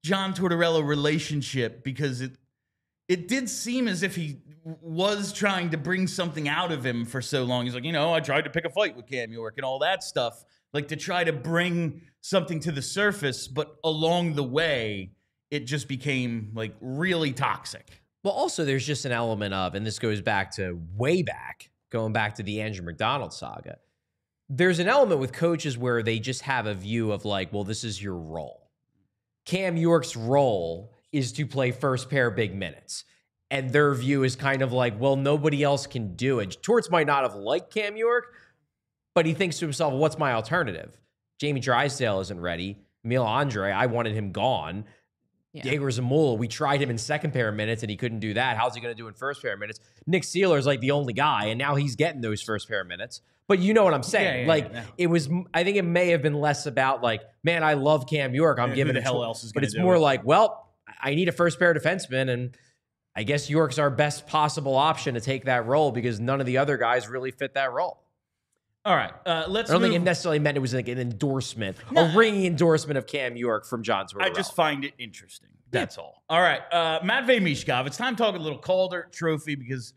A: John Tortorella relationship, because it did seem as if he was trying to bring something out of him for so long. He's like, you know, I tried to pick a fight with Cam York and all that stuff, like to try to bring something to the surface, but along the way, it just became like really toxic.
C: Well, also there's just an element of, and this goes back to way back, going back to the Andrew McDonald saga. There's an element with coaches where they just have a view of like, well, this is your role. Cam York's role is to play first pair big minutes. And their view is kind of like, well, nobody else can do it. Torts might not have liked Cam York, but he thinks to himself, what's my alternative? Jamie Drysdale isn't ready. Emil Andre, I wanted him gone. Yeah. Diego Zamula, we tried him in second pair minutes and he couldn't do that. How's he going to do in first pair minutes? Nick Seeler's like the only guy, and now he's getting those first pair minutes. But you know what I'm saying? It was, I think it may have been less about like, man, I love Cam York. I'm giving
A: it. Hell else is
C: but it's more like, well, I need a first pair defenseman, and I guess York's our best possible option to take that role because none of the other guys really fit that role.
A: All right, let's.
C: I don't think it necessarily meant it was like an endorsement, a ringing endorsement of Cam York from John Tortorella.
A: I just find it interesting. That's all. All right, Matvei Michkov. It's time to talk a little Calder Trophy because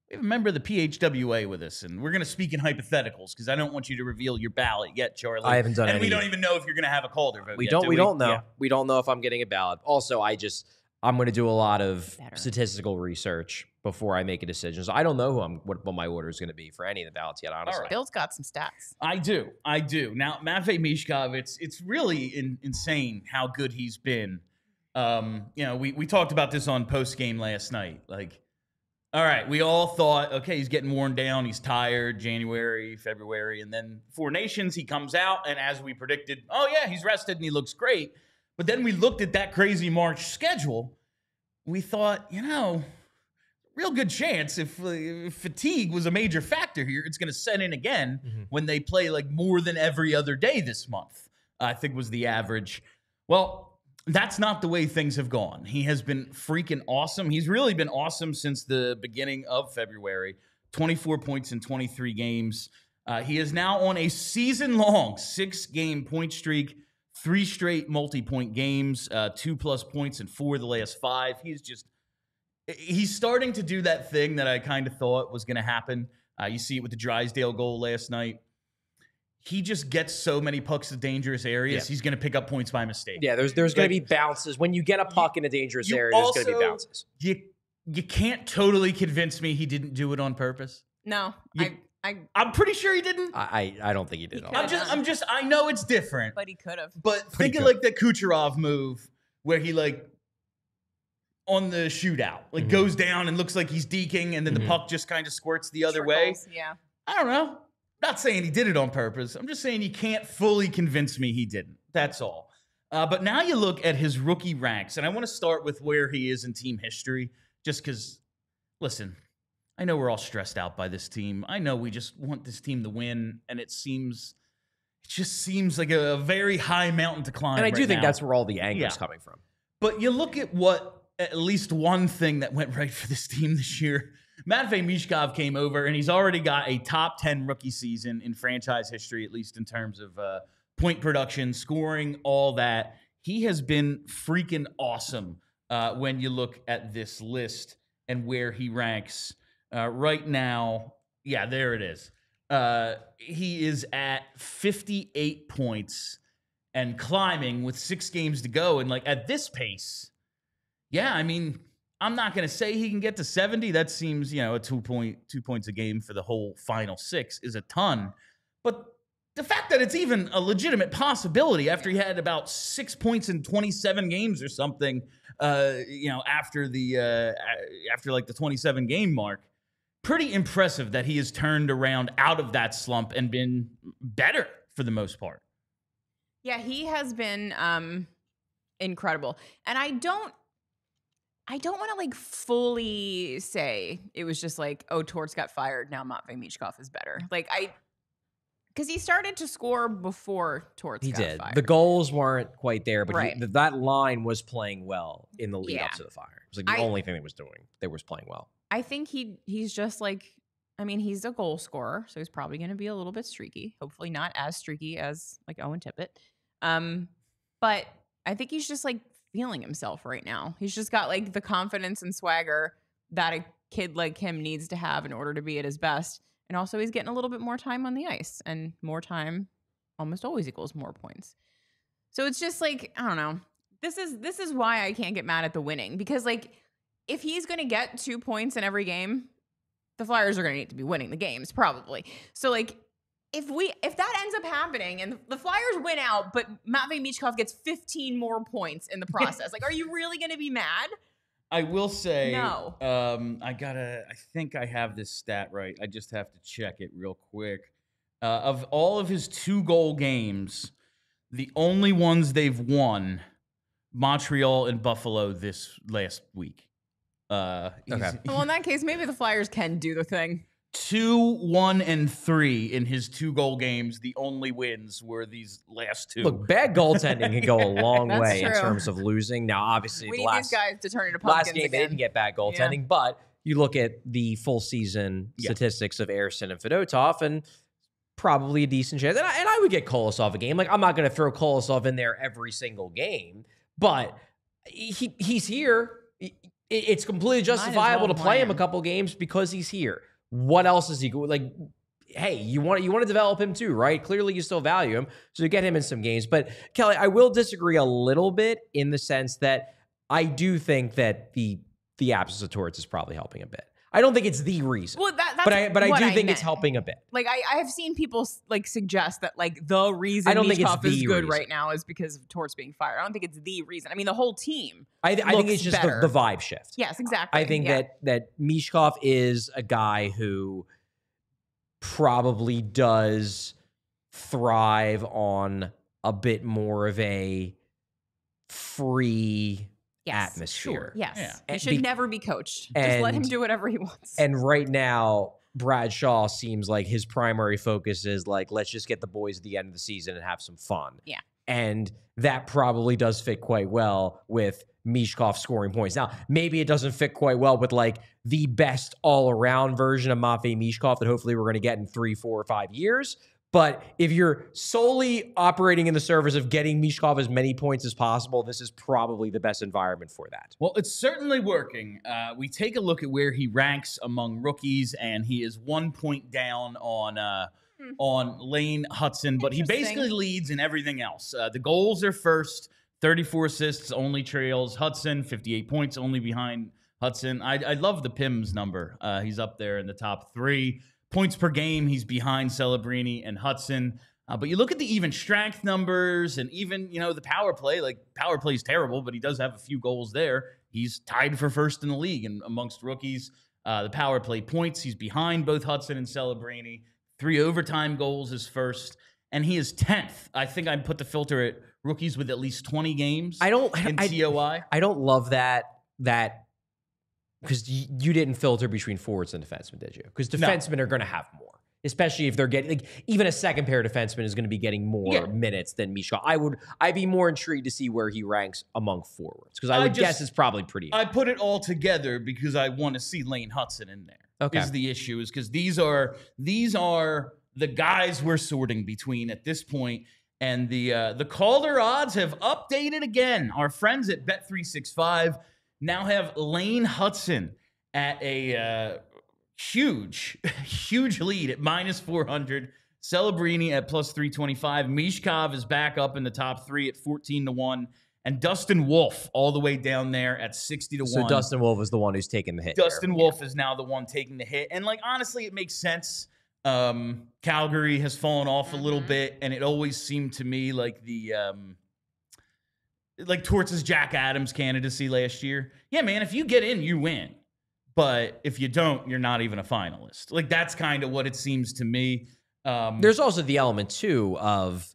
A: we have a member of the PHWA with us, and we're going to speak in hypotheticals because I don't want you to reveal your ballot yet, Charlie.
C: I haven't done
A: and
C: any.
A: We don't even know if you're going to have a Calder vote.
C: We don't know. Yeah. We don't know if I'm getting a ballot. Also, I'm going to do a lot of statistical research before I make a decision. So I don't know what my order is going to be for any of the ballots yet, honestly.
B: Right. Bill's got some stats.
A: I do. Now, Matvei Michkov, it's really insane how good he's been. We talked about this on post-game last night. Like, all right, we all thought, okay, he's getting worn down. He's tired, January, February. And then Four Nations, he comes out. And as we predicted, oh, yeah, he's rested and he looks great. But then we looked at that crazy March schedule. We thought, real good chance if fatigue was a major factor here, it's going to set in again when they play like more than every other day this month, I think was the average. Well, that's not the way things have gone. He has been freaking awesome. He's really been awesome since the beginning of February. 24 points in 23 games. He is now on a season-long 6-game point streak. 3 straight multi-point games, 2+ points in 4 of the last 5. He's just he's starting to do that thing that I kind of thought was going to happen. You see it with the Drysdale goal last night. He just gets so many pucks to dangerous areas. He's going to pick up points by mistake.
C: Yeah, there's going to be bounces. When you get a puck in a dangerous area, there's going to be bounces.
A: You can't totally convince me he didn't do it on purpose.
B: No,
A: I'm pretty sure he didn't.
C: I don't think he did.
A: I know it's different.
B: But he could have.
A: But think of like the Kucherov move where he like on the shootout, like goes down and looks like he's deking, and then the puck just kind of squirts the other way.
B: Yeah.
A: I don't know. Not saying he did it on purpose. I'm just saying you can't fully convince me he didn't. That's all. But now you look at his rookie ranks, and I want to start with where he is in team history, just because, listen, I know we're all stressed out by this team. I know we just want this team to win, and it just seems like a very high mountain to climb.
C: And I do think
A: now.
C: that's where all the anger is coming from.
A: But you look at at least one thing that went right for this team this year. Matvei Michkov came over, and he's already got a top 10 rookie season in franchise history, at least in terms of point production, scoring, all that. He has been freaking awesome when you look at this list and where he ranks right now. Yeah, there it is. He is at 58 points and climbing with 6 games to go. And like at this pace, yeah, I mean, I'm not going to say he can get to 70. That seems, a 2 points a game for the whole final 6 is a ton. But the fact that it's even a legitimate possibility after he had about 6 points in 27 games or something, after like the 27 game mark, pretty impressive that he has turned around out of that slump and been better for the most part.
B: Yeah, he has been incredible. And I don't want to like fully say it was just like, oh, Torts got fired. Now Matvei Michkov is better. Like because he started to score before Torts got fired.
C: The goals weren't quite there, but
B: right.
C: that line was playing well in the lead up to the fire. It was like the only thing they was playing well.
B: I think he's just like, I mean, he's a goal scorer, so he's probably going to be a little bit streaky. Hopefully not as streaky as like Owen Tippett. But I think he's just like feeling himself right now. He's just got like the confidence and swagger that a kid like him needs to have in order to be at his best. And also he's getting a little bit more time on the ice, and more time almost always equals more points. So it's just like, I don't know. This is why I can't get mad at the winning, because like if he's going to get 2 points in every game, the Flyers are going to need to be winning the games probably. So like if that ends up happening and the Flyers win out, but Matvei Michkov gets 15 more points in the process, like, are you really going to be mad?
A: I will say,
B: no.
A: I think I have this stat right. I just have to check it real quick. Of all of his 2-goal games, the only ones they've won, Montreal and Buffalo this last week.
B: Okay. Well, in that case, maybe the Flyers can do the thing.
A: 2, 1, and 3 in his 2-goal games. The only wins were these last 2.
C: Look, bad goaltending can go a long
B: That's
C: way
B: true.
C: in terms of losing. Now, obviously,
B: we need these guys to turn into pumpkins
C: last game
B: again.
C: they didn't get bad goaltending, but you look at the full season statistics of Ersson and Fedotov, and probably a decent chance. And I would get Kolosov a game. Like, I'm not going to throw Kolosov in there every single game, but he's here. It's completely justifiable to play him a couple games because he's here. What else is he like? Hey, you want to develop him too, right? Clearly, you still value him, so you get him in some games. But Kelly, I will disagree a little bit in the sense that I do think that the absence of Torts is probably helping a bit. I don't think it's the reason.
B: Well, that's
C: but I do think
B: meant.
C: It's helping a bit.
B: Like I have seen people like suggest that like the reason
C: I don't think it's
B: Michkov is
C: the
B: good
C: reason.
B: right now is because of Torts being fired. I don't think it's the reason. I mean, the whole team.
C: I think it's just the vibe shift.
B: Yes, exactly.
C: I think that Michkov is a guy who probably does thrive on a bit more of a free atmosphere.
B: Sure. Yes.
A: Yeah.
B: He should never be coached. Just let him do whatever he wants.
C: And right now, Brad Shaw seems like his primary focus is like, let's just get the boys at the end of the season and have some fun.
B: Yeah.
C: And that probably does fit quite well with Michkov scoring points. Now, maybe it doesn't fit quite well with like the best all-around version of Matvei Michkov that hopefully we're going to get in 3, 4, or 5 years. But if you're solely operating in the service of getting Michkov as many points as possible, this is probably the best environment for that.
A: Well, it's certainly working. We take a look at where he ranks among rookies, and he is 1 point down on Lane Hudson, but he basically leads in everything else. The goals are first, 34 assists, only trails Hudson, 58 points, only behind Hudson. I love the PIMS number. He's up there in the top 3. Points per game, he's behind Celebrini and Hudson. But you look at the even strength numbers and even, the power play. Like, power play is terrible, but he does have a few goals there. He's tied for first in the league and amongst rookies. The power play points, he's behind both Hudson and Celebrini. 3 overtime goals is first. And he is 10th. I think I'd put the filter at rookies with at least 20 games in TOI.
C: I don't love that because you didn't filter between forwards and defensemen, did you? Because defensemen are going to have more, especially if they're getting, even a second pair defenseman is going to be getting more minutes than Michkov. I'd be more intrigued to see where he ranks among forwards, because I would guess it's probably pretty high.
A: I put it all together because I want to see Lane Hudson in there. Okay. Is the issue, is because these are the guys we're sorting between at this point. And the Calder odds have updated again. Our friends at Bet365 now have Lane Hudson at a huge lead at -400. Celebrini at +325. Michkov is back up in the top 3 at 14-1. And Dustin Wolf all the way down there at 60-1.
C: So Dustin Wolf is the one who's taking the hit.
A: Dustin Wolf is now the one taking the hit. And, honestly, it makes sense. Calgary has fallen off a little bit, and it always seemed to me like the Torts' Jack Adams candidacy last year. Yeah, man, if you get in, you win. But if you don't, you're not even a finalist. That's kind of what it seems to me.
C: There's also the element, too, of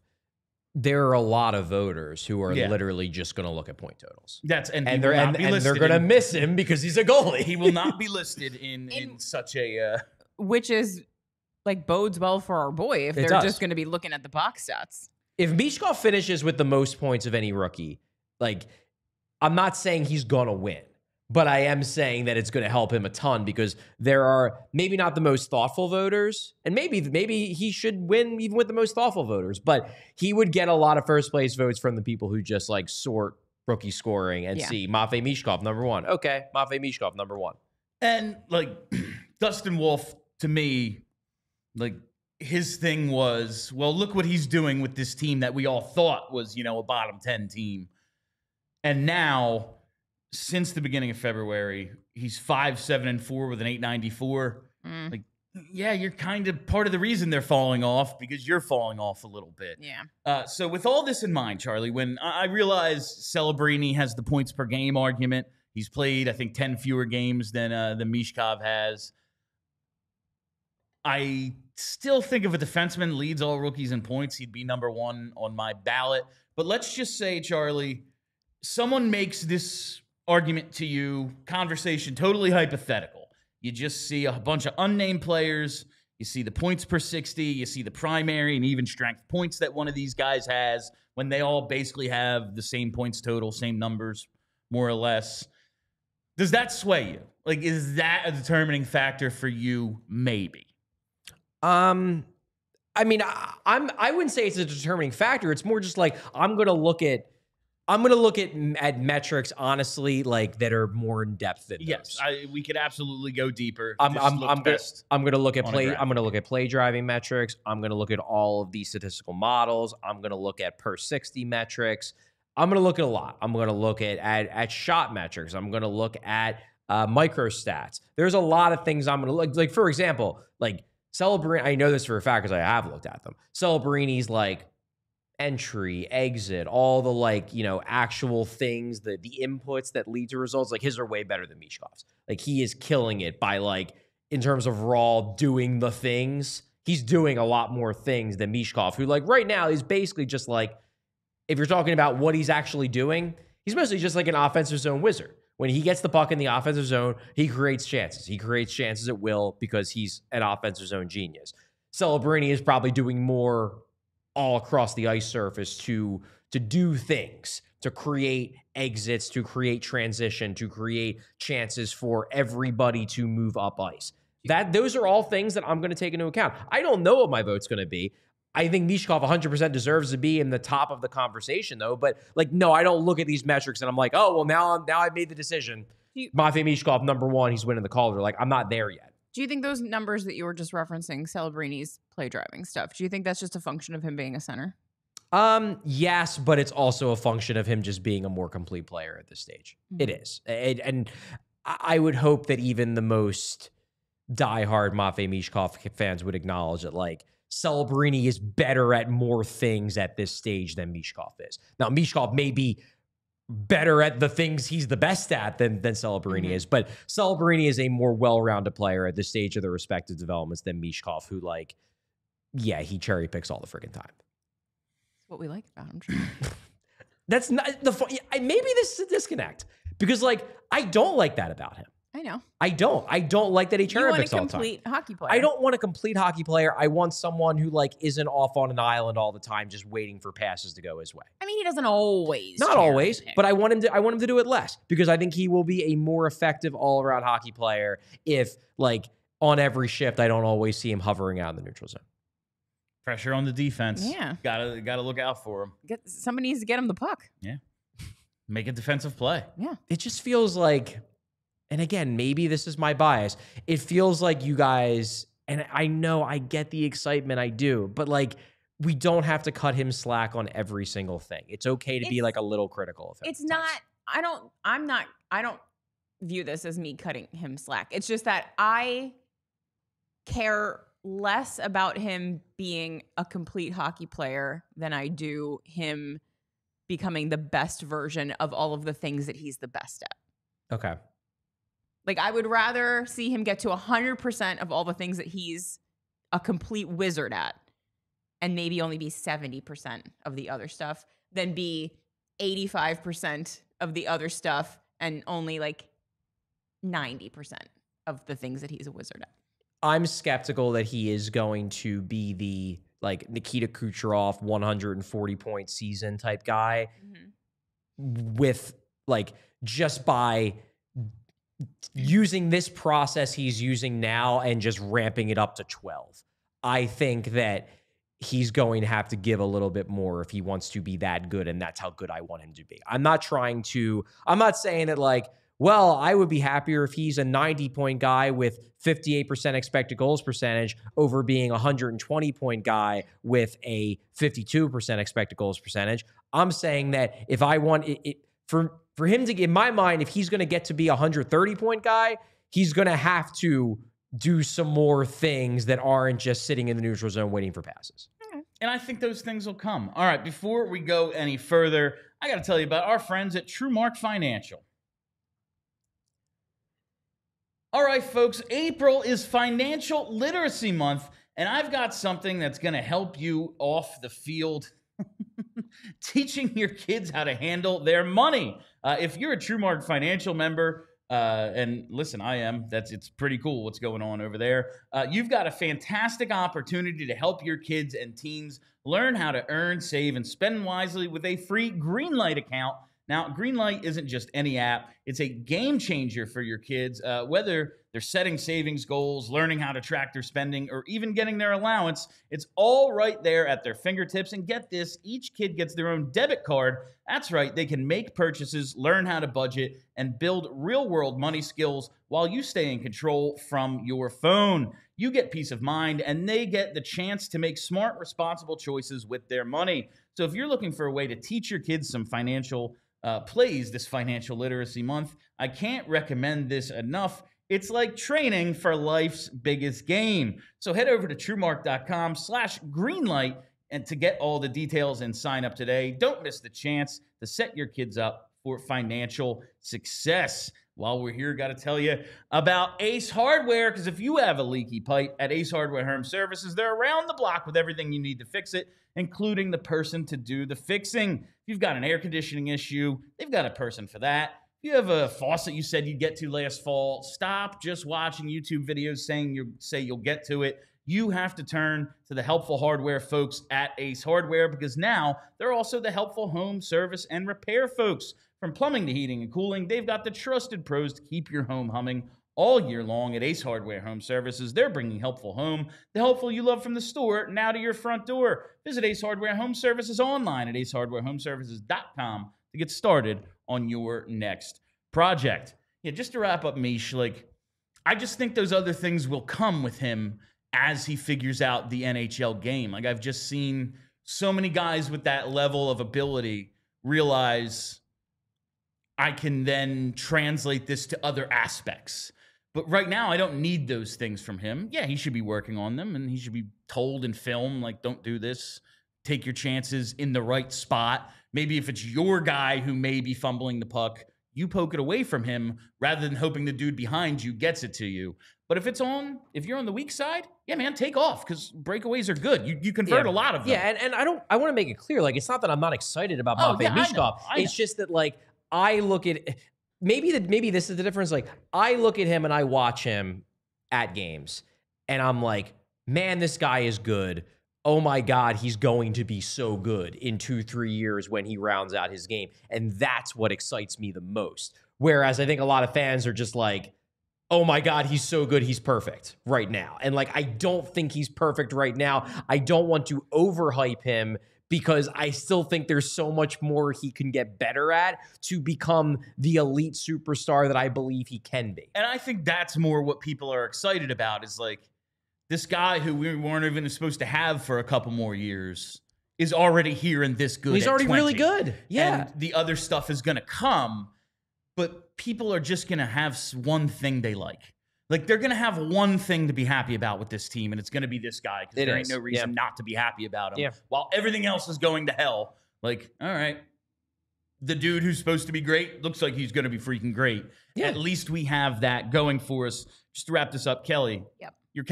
C: there are a lot of voters who are literally just going to look at point totals.
A: And they're
C: going to miss him because he's a goalie.
A: He will not be listed in such a...
B: which is... bodes well for our boy if they're just going to be looking at the box stats.
C: If Michkov finishes with the most points of any rookie, I'm not saying he's going to win, but I am saying that it's going to help him a ton, because there are maybe not the most thoughtful voters, and maybe he should win even with the most thoughtful voters, but he would get a lot of first place votes from the people who just sort rookie scoring and see Matvei Michkov number 1. Okay, Matvei Michkov number 1.
A: And Dustin Wolf, to me, his thing was, well, look what he's doing with this team that we all thought was, a bottom 10 team. And now, since the beginning of February, he's 5-7-4 with an 894. You're kind of part of the reason they're falling off, because you're falling off a little bit.
B: Yeah.
A: So with all this in mind, Charlie, when I realize Celebrini has the points per game argument, he's played, I think, 10 fewer games than Michkov has. I still think if a defenseman leads all rookies in points, he'd be number 1 on my ballot. But let's just say, Charlie, someone makes this argument to you, conversation totally hypothetical. You just see a bunch of unnamed players. You see the points per 60. You see the primary and even strength points that one of these guys has, when they all basically have the same points total, same numbers, more or less. Does that sway you? Is that a determining factor for you? Maybe.
C: I wouldn't say it's a determining factor. It's more just I'm going to look at metrics, honestly, that are more in depth than
A: yes, we could absolutely go deeper.
C: I'm going to look at play. I'm going to look at play driving metrics. I'm going to look at all of these statistical models. I'm going to look at per 60 metrics. I'm going to look at a lot. I'm going to look at shot metrics. I'm going to look at micro stats. There's a lot of things I'm going to look. For example, Celebrini, I know this for a fact because I have looked at them. Celebrini's entry, exit, all the actual things, the inputs that lead to results, his are way better than Michkov's. He is killing it by in terms of raw doing the things. He's doing a lot more things than Michkov, who right now is basically just if you're talking about what he's actually doing, he's mostly just an offensive zone wizard. When he gets the puck in the offensive zone, he creates chances. He creates chances at will because he's an offensive zone genius. Celebrini is probably doing more all across the ice surface to do things, to create exits, to create transition, to create chances for everybody to move up ice. Those are all things that I'm going to take into account. I don't know what my vote's going to be. I think Michkov 100% deserves to be in the top of the conversation, though. But like, no, I don't look at these metrics and I'm like, oh, well, now I've made the decision. Matvei Michkov, number one, he's winning the Calder. Like, I'm not there yet.
B: Do you think those numbers that you were just referencing, Celebrini's play driving stuff, do you think that's just a function of him being a center?
C: Yes, but it's also a function of him just being a more complete player at this stage.
B: Mm-hmm.
C: It is. And I would hope that even the most diehard Matvei Michkov fans would acknowledge that, like, Celebrini is better at more things at this stage than Michkov is. Now, Michkov may be better at the things he's the best at than Celebrini is, but Celebrini is a more well-rounded player at this stage of the respective developments than Michkov, who, like, yeah, he cherry picks all the freaking time.
B: That's what we like about him. Sure.
C: That's not the maybe this is a disconnect because, like, I don't like that about him.
B: I know.
C: I don't like that he cherry picks all the time.
B: You want a complete hockey player.
C: I don't want a complete hockey player. I want someone who, like, isn't off on an island all the time just waiting for passes to go his way.
B: I mean, he doesn't always.
C: Not always, but I want him to do it less because I think he will be a more effective all-around hockey player if, like, on every shift I don't always see him hovering out in the neutral zone.
A: Pressure on the defense.
B: Yeah.
A: Gotta look out for him.
B: Somebody needs to get him the puck.
A: Yeah. Make a defensive play.
B: Yeah.
C: It just feels like, and again, maybe this is my bias, it feels like you guys, and I know I get the excitement, I do, but, like, we don't have to cut him slack on every single thing. It's okay to be, like, a little critical of him.
B: It's not, I don't view this as me cutting him slack. It's just that I care less about him being a complete hockey player than I do him becoming the best version of all of the things that he's the best at.
C: Okay.
B: Like, I would rather see him get to 100% of all the things that he's a complete wizard at and maybe only be 70% of the other stuff than be 85% of the other stuff and only, like, 90% of the things that he's a wizard at.
C: I'm skeptical that he is going to be the, like, Nikita Kucherov 140-point season type guy with, like, just by using this process he's using now and just ramping it up to 12. I think that he's going to have to give a little bit more if he wants to be that good, and that's how good I want him to be. I'm not saying that, like, well, I would be happier if he's a 90-point guy with 58% expected goals percentage over being a 120-point guy with a 52% expected goals percentage. I'm saying that if I want it for him to, in my mind, if he's going to get to be a 130-point guy, he's going to have to do some more things that aren't just sitting in the neutral zone waiting for passes.
A: And I think those things will come. All right, before we go any further, I got to tell you about our friends at TrueMark Financial. All right, folks, April is Financial Literacy Month, and I've got something that's going to help you off the field, teaching your kids how to handle their money. If you're a TrueMark Financial member, and listen, I am, it's pretty cool what's going on over there. You've got a fantastic opportunity to help your kids and teens learn how to earn, save, and spend wisely with a free Greenlight account. Now, Greenlight isn't just any app. It's a game changer for your kids, whether they're setting savings goals, learning how to track their spending, or even getting their allowance. It's all right there at their fingertips. And get this, each kid gets their own debit card. That's right, they can make purchases, learn how to budget, and build real-world money skills while you stay in control from your phone. You get peace of mind, and they get the chance to make smart, responsible choices with their money. So if you're looking for a way to teach your kids some financial plays this Financial Literacy Month, I can't recommend this enough. It's like training for life's biggest game. So head over to truemark.com/greenlight and to get all the details and sign up today. Don't miss the chance to set your kids up for financial success. While we're here, got to tell you about Ace Hardware, because if you have a leaky pipe at Ace Hardware Home Services, they're around the block with everything you need to fix it, including the person to do the fixing. If you've got an air conditioning issue, they've got a person for that. If you have a faucet you said you'd get to last fall, stop just watching YouTube videos saying you'll get to it. You have to turn to the helpful hardware folks at Ace Hardware, because now they're also the helpful home service and repair folks. From plumbing to heating and cooling, they've got the trusted pros to keep your home humming All year long at Ace Hardware Home Services, they're bringing helpful home, the helpful you love from the store, now to your front door. Visit Ace Hardware Home Services online at acehardwarehomeservices.com to get started on your next project. Yeah, just to wrap up, Mish, like, I just think those other things will come with him as he figures out the NHL game. Like, I've just seen so many guys with that level of ability realize I can then translate this to other aspects. But right now, I don't need those things from him. Yeah, he should be working on them, and he should be told in film, like, don't do this. Take your chances in the right spot. Maybe if it's your guy who may be fumbling the puck, you poke it away from him rather than hoping the dude behind you gets it to you. But if you're on the weak side, yeah, man, take off, because breakaways are good. You convert a lot of them.
C: Yeah, and I want to make it clear, like, it's not that I'm not excited about Matvei Michkov. It's just that, like, I look at maybe this is the difference. Like, I look at him and I watch him at games, and I'm like, man, this guy is good. Oh my God, he's going to be so good in 2-3 years when he rounds out his game. And that's what excites me the most. Whereas I think a lot of fans are just like, oh my God, he's so good, he's perfect right now. And like, I don't think he's perfect right now. I don't want to overhype him because I still think there's so much more he can get better at to become the elite superstar that I believe he can be.
A: And I think that's more what people are excited about, is like, this guy who we weren't even supposed to have for a couple more years is already here and this good.
C: He's already really good. Yeah.
A: And the other stuff is going to come, but people are just going to have one thing they like. Like, they're going to have one thing to be happy about with this team, and it's going to be this guy, because there ain't no reason not to be happy about him.
C: Yeah.
A: While everything else is going to hell. Like, all right, the dude who's supposed to be great looks like he's going to be freaking great. Yeah. At least we have that going for us. Just to wrap this up, Kelly.
B: Yep.
A: Your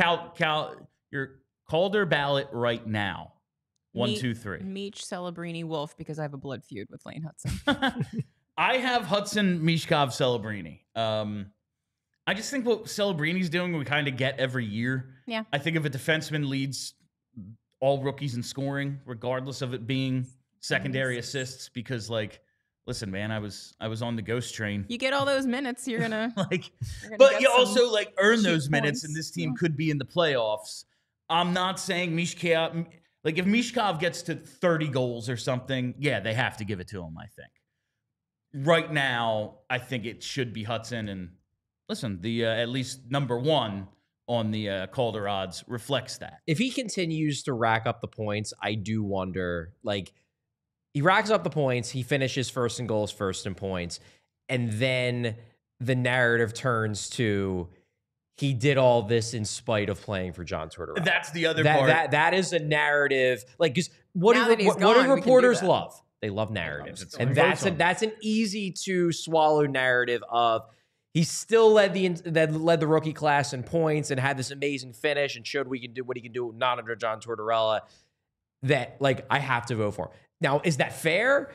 A: Calder ballot right now. 1, 2, 3.
B: Meech, Celebrini, Wolf, because I have a blood feud with Lane Hudson.
A: I have Hudson, Michkov, Celebrini. I just think what Celebrini's doing, we kind of get every year.
B: Yeah.
A: I think if a defenseman leads all rookies in scoring, regardless of it being secondary assists, because, like, listen, man, I was on the ghost train.
B: You get all those minutes, you're gonna
A: but you also like earn those minutes, and this team could be in the playoffs. I'm not saying Michkov, like, if Michkov gets to 30 goals or something, yeah, they have to give it to him, I think. Right now, I think it should be Hudson, and listen, the at least number one on the Calder odds reflects that.
C: If he continues to rack up the points, I do wonder, like, he racks up the points, he finishes first in goals, first in points, and then the narrative turns to he did all this in spite of playing for John Tortorella.
A: That's the other part.
C: That is a narrative. Like, because what do reporters love? They love narratives. And that's an easy to swallow narrative of he still led the rookie class in points and had this amazing finish and showed what he can do not under John Tortorella. That, like, I have to vote for him. Now, is that fair?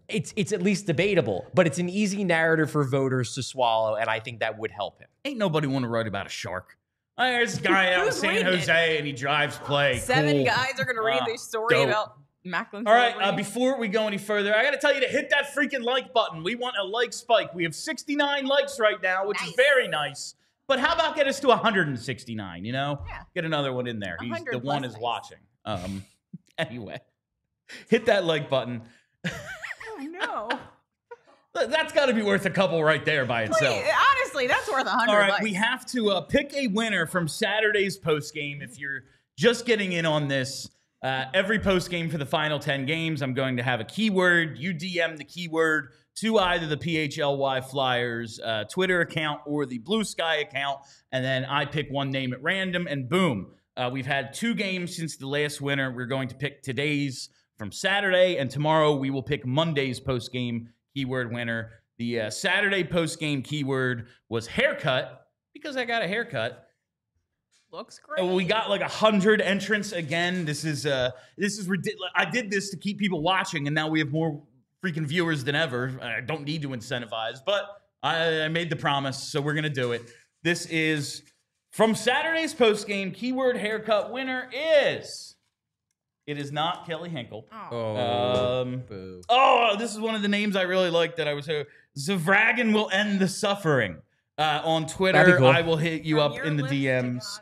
C: It's at least debatable, but it's an easy narrative for voters to swallow, and I think that would help him.
A: Ain't nobody want to write about a shark. There's this guy out in San Jose, and he drives play.
B: 7 guys are going to read this story about Macklin.
A: All right, before we go any further, I got to tell you to hit that freaking like button. We want a like spike. We have 69 likes right now, which is very nice. But how about get us to 169, you know?
B: Yeah.
A: Get another one in there. The one is watching. Anyway, hit that like button.
B: Oh, no.
A: That's got to be worth a couple right there by itself.
B: Honestly, that's worth 100
A: All right,
B: likes.
A: we have to pick a winner from Saturday's postgame. If you're just getting in on this, every postgame for the final 10 games, I'm going to have a keyword. You DM the keyword to either the PHLY Flyers Twitter account or the Blue Sky account, and then I pick one name at random, and boom. We've had 2 games since the last winner. We're going to pick today's from Saturday, and tomorrow we will pick Monday's postgame keyword winner. The Saturday postgame keyword was haircut, because I got a haircut.
B: Looks great.
A: We got like 100 entrants again. This is ridiculous. I did this to keep people watching, and now we have more freaking viewers than ever. I don't need to incentivize, but I made the promise, so we're gonna do it. This is from Saturday's postgame keyword haircut winner is. It is not Kelly Hinkle.
C: Boo.
A: This is one of the names I really like that I was here. Zavragan will end the suffering. on
C: That'd
A: Twitter.
C: be cool.
A: I will hit you
B: From
A: up
B: your
A: in the
B: lips to
A: DMs
B: God's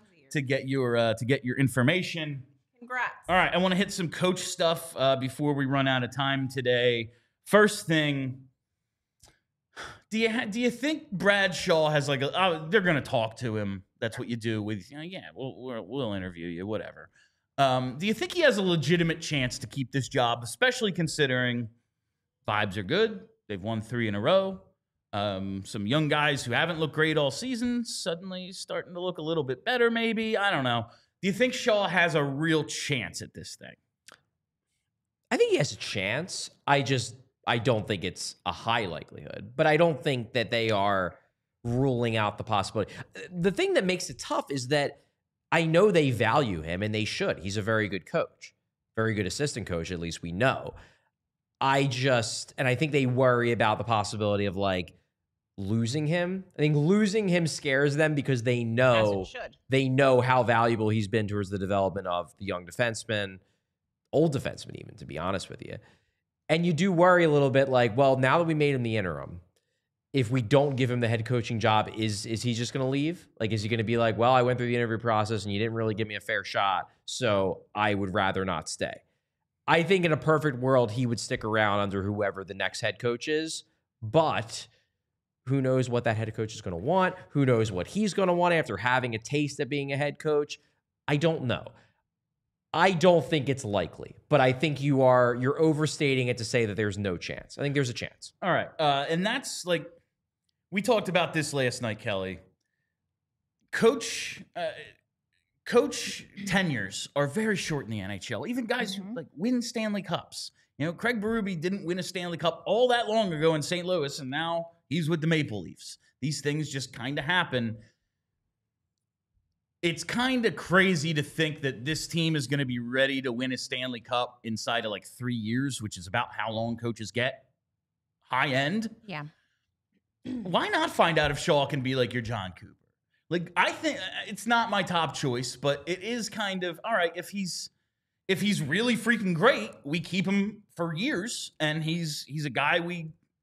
B: ears.
A: to get your information.
B: Congrats.
A: All right, I want to hit some coach stuff before we run out of time today. First thing, do you think Brad Shaw has like they're going to talk to him? That's what you do with we'll interview you, whatever. Do you think he has a legitimate chance to keep this job, especially considering vibes are good? They've won 3 in a row. Some young guys who haven't looked great all season suddenly starting to look a little bit better, maybe. I don't know. Do you think Shaw has a real chance at this thing?
C: I think he has a chance. I don't think it's a high likelihood, but I don't think that they are ruling out the possibility. The thing that makes it tough is that I know they value him, and they should. He's a very good coach, very good assistant coach, at least we know. And I think they worry about the possibility of like losing him. I think losing him scares them because they know how valuable he's been towards the development of the young defenseman, old defenseman even, to be honest with you. And you do worry a little bit like, well, now that we made him the interim, if we don't give him the head coaching job, is he just going to leave? Like, is he going to be like, well, I went through the interview process and you didn't really give me a fair shot, so I would rather not stay. I think in a perfect world, he would stick around under whoever the next head coach is, but who knows what that head coach is going to want? Who knows what he's going to want after having a taste of being a head coach? I don't know. I don't think it's likely, but I think you're overstating it to say that there's no chance. I think there's a chance.
A: All right. And that's like, we talked about this last night, Kelly. Coach tenures are very short in the NHL. Even guys who like win Stanley Cups. You know, Craig Berube didn't win a Stanley Cup all that long ago in St. Louis, and now he's with the Maple Leafs. These things just kind of happen. It's kind of crazy to think that this team is going to be ready to win a Stanley Cup inside of like 3 years, which is about how long coaches get. High end.
B: Yeah.
A: Why not find out if Shaw can be like your John Cooper? Like, I think it's not my top choice, but it is kind of, all right, if he's really freaking great, we keep him for years, and he's a guy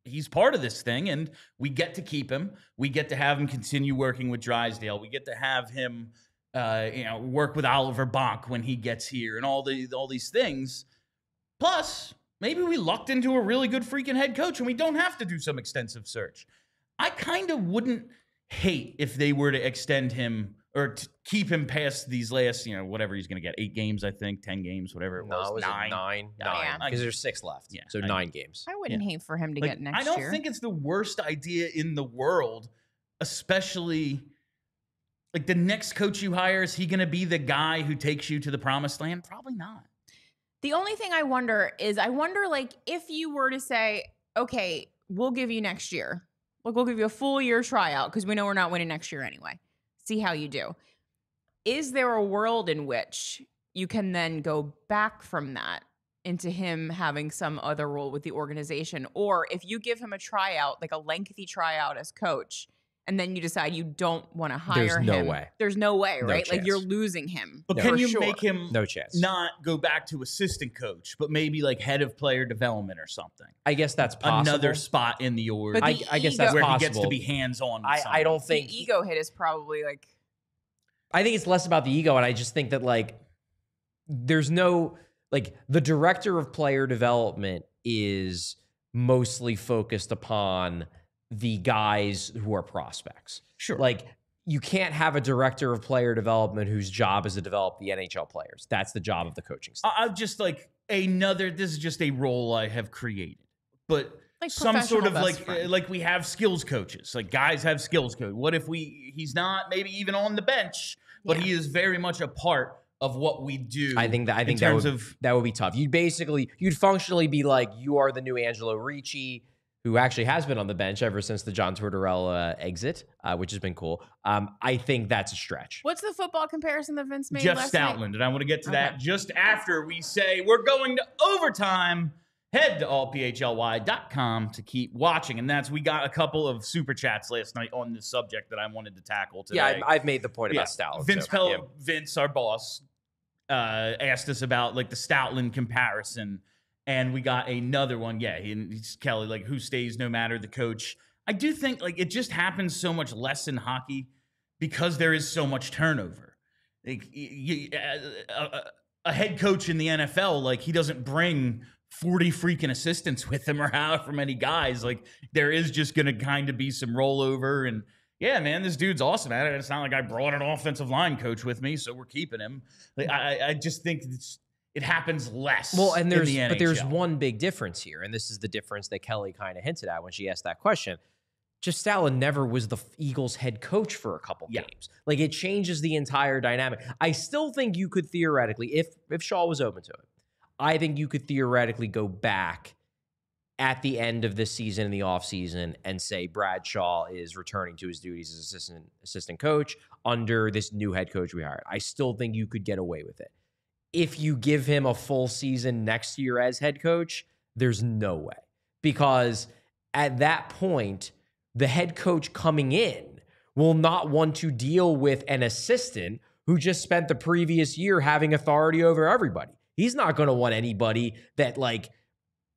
A: he's part of this thing, and we get to keep him. We get to have him continue working with Drysdale. We get to have him work with Oliver Bonk when he gets here, and all these things. Plus, maybe we lucked into a really good freaking head coach, and we don't have to do some extensive search. I kind of wouldn't hate if they were to extend him or to keep him past these last, whatever he's going to get, 8 games, I think, 10 games, whatever it was.
C: No, it was 9. Because there's 6 left.
A: Yeah,
C: so 9 games.
B: I wouldn't hate for him to get next year.
A: I don't think it's the worst idea in the world, especially like the next coach you hire, is he going to be the guy who takes you to the promised land? Probably not.
B: The only thing I wonder like if you were to say, okay, we'll give you next year. Like, we'll give you a full year tryout because we know we're not winning next year anyway. See how you do. Is there a world in which you can then go back from that into him having some other role with the organization? Or if you give him a tryout, like a lengthy tryout as coach, and then you decide you don't want to hire him. There's no way, right? Like, you're losing him.
A: But can you make him
C: no chance
A: not go back to assistant coach, but maybe like head of player development or something?
C: I guess that's possible.
A: Another spot in the org.
B: But
A: I
C: guess that's
A: where
C: possible.
A: He gets to be hands-on.
C: I don't think
B: the ego hit is probably like.
C: I think it's less about the ego, and I just think that like there's no like the director of player development is mostly focused upon the guys who are prospects.
A: Sure.
C: Like, you can't have a director of player development whose job is to develop the NHL players. That's the job of the coaching staff.
A: I'm just like this is just a role I have created. But
B: Like
A: some sort of
B: professional
A: like we have skills coaches. Like, guys have skills coach. What if he's not maybe even on the bench, but he is very much a part of what we do.
C: I think that would be tough. You'd functionally be like, you are the new Angelo Ricci, who actually has been on the bench ever since the John Tortorella exit, which has been cool. I think that's a stretch.
B: What's the football comparison that Vince made
A: Jeff
B: last
A: Stoutland,
B: night?
A: and I want to get to that just after we say we're going to overtime. Head to allphly.com to keep watching. And we got a couple of super chats last night on this subject that I wanted to tackle today.
C: Yeah, I've made the point about Stoutland.
A: Vince, our boss, asked us about like the Stoutland comparison. And we got another one. Yeah, he's Kelly, like, who stays no matter the coach. I do think like it just happens so much less in hockey because there is so much turnover. Like a head coach in the NFL, like he doesn't bring 40 freaking assistants with him or however many guys. Like there is just going to kind of be some rollover. And yeah, man, this dude's awesome at it. It's not like I brought an offensive line coach with me, so we're keeping him. Like I just think it happens less.
C: Well, and
A: in the NHL.
C: But there's one big difference here, and this is the difference that Kelly kind of hinted at when she asked that question. Justala never was the Eagles head coach for a couple games. Like it changes the entire dynamic. I still think you could theoretically, if Shaw was open to it, I think you could theoretically go back at the end of this season in the offseason and say Brad Shaw is returning to his duties as assistant coach under this new head coach we hired. I still think you could get away with it. If you give him a full season next year as head coach, there's no way. Because at that point, the head coach coming in will not want to deal with an assistant who just spent the previous year having authority over everybody. He's not going to want anybody that like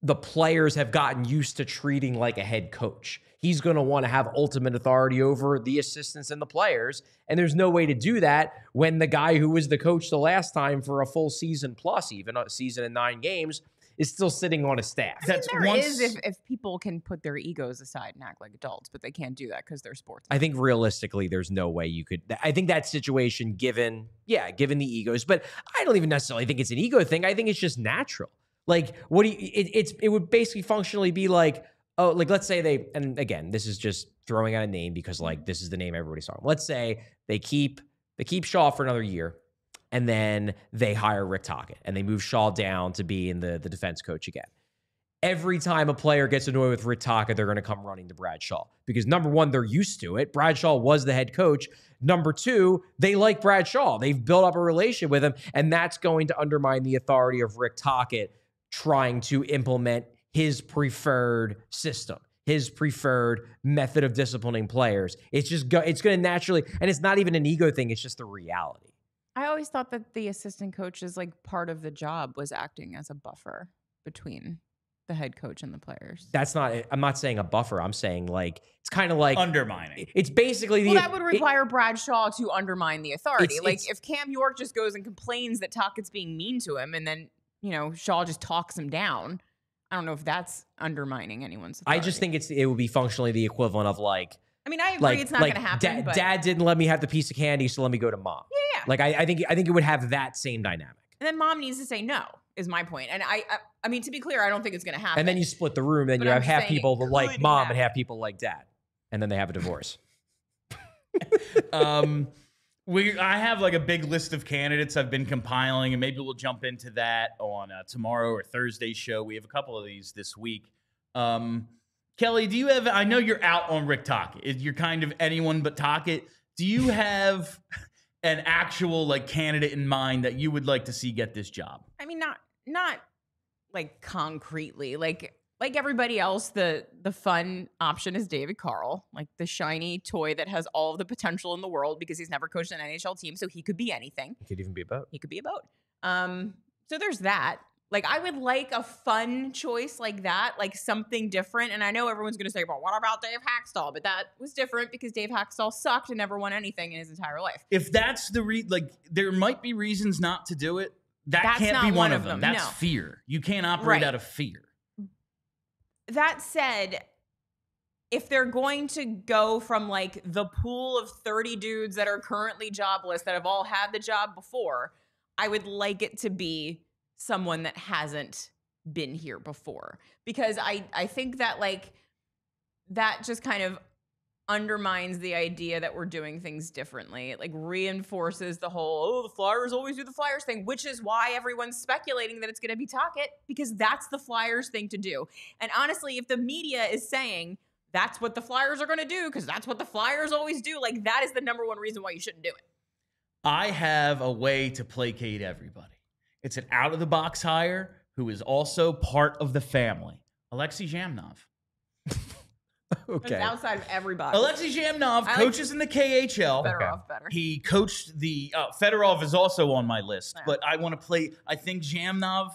C: the players have gotten used to treating like a head coach. He's going to want to have ultimate authority over the assistants and the players. And there's no way to do that when the guy who was the coach the last time for a full season plus, even a season and 9 games, is still sitting on a staff.
B: If people can put their egos aside and act like adults, but they can't do that because they're sports.
C: I think realistically, there's no way you could. I think that situation, given the egos, but I don't even necessarily think it's an ego thing. I think it's just natural. Like, what do you? It would basically functionally be like, oh, like let's say and again, this is just throwing out a name because like this is the name everybody saw. Let's say they keep Shaw for another year. And then they hire Rick Tocchet and they move Shaw down to be in the defense coach again. Every time a player gets annoyed with Rick Tocchet, they're going to come running to Brad Shaw because number one, they're used to it. Brad Shaw was the head coach. Number two, they like Brad Shaw. They've built up a relationship with him, and that's going to undermine the authority of Rick Tocchet trying to implement his preferred system, his preferred method of disciplining players. It's going to naturally, and it's not even an ego thing. It's just the reality.
B: I always thought that the assistant coach's like part of the job was acting as a buffer between the head coach and the players.
C: I'm not saying a buffer. I'm saying like, it's kind of like
A: undermining.
C: It's basically
B: that would require Brad Shaw to undermine the authority. If Cam York just goes and complains that Tocchet's being mean to him and then, Shaw just talks him down. I don't know if that's undermining anyone's authority.
C: I just think it would be functionally the equivalent of like,
B: I mean, I agree it's not going to happen.
C: Dad didn't let me have the piece of candy, so let me go to mom.
B: Yeah.
C: Like I think it would have that same dynamic.
B: And then mom needs to say no, is my point. And I mean, to be clear, I don't think it's going to happen.
C: And then you split the room, then you have half people that like mom and half people like dad. And then they have a divorce.
A: I have like a big list of candidates I've been compiling, and maybe we'll jump into that on tomorrow or Thursday's show. We have a couple of these this week. Kelly, do you have, I know you're out on Rick Tocchet. You're kind of anyone but Tocchet. Do you have an actual like candidate in mind that you would like to see get this job?
B: I mean, not like concretely, like everybody else, the fun option is David Carl, like the shiny toy that has all of the potential in the world because he's never coached an NHL team. So he could be anything.
C: He could even be a boat.
B: He could be a boat. So there's that. Like, I would like a fun choice like that, like something different. And I know everyone's going to say, well, what about Dave Hackstall? But that was different because Dave Hackstall sucked and never won anything in his entire life.
A: If that's there might be reasons not to do it. That's can't be one of them. That's fear. You can't operate out of fear.
B: That said, if they're going to go from like the pool of 30 dudes that are currently jobless that have all had the job before, I would like it to be someone that hasn't been here before, because I think that like that just kind of undermines the idea that we're doing things differently. It like reinforces the whole, the Flyers always do the Flyers thing, which is why everyone's speculating that it's going to be Tocchet, because that's the Flyers thing to do. And honestly, if the media is saying that's what the Flyers are going to do because that's what the Flyers always do, like that is the number one reason why you shouldn't do it.
A: I have a way to placate everybody. It's an out-of-the-box hire who is also part of the family. Alexei Zhamnov.
C: Okay.
B: It's outside of everybody.
A: Alexei Zhamnov coaches in the KHL.
B: Fedorov better.
A: He coached the Fedorov is also on my list, but I want to play. I think Zhamnov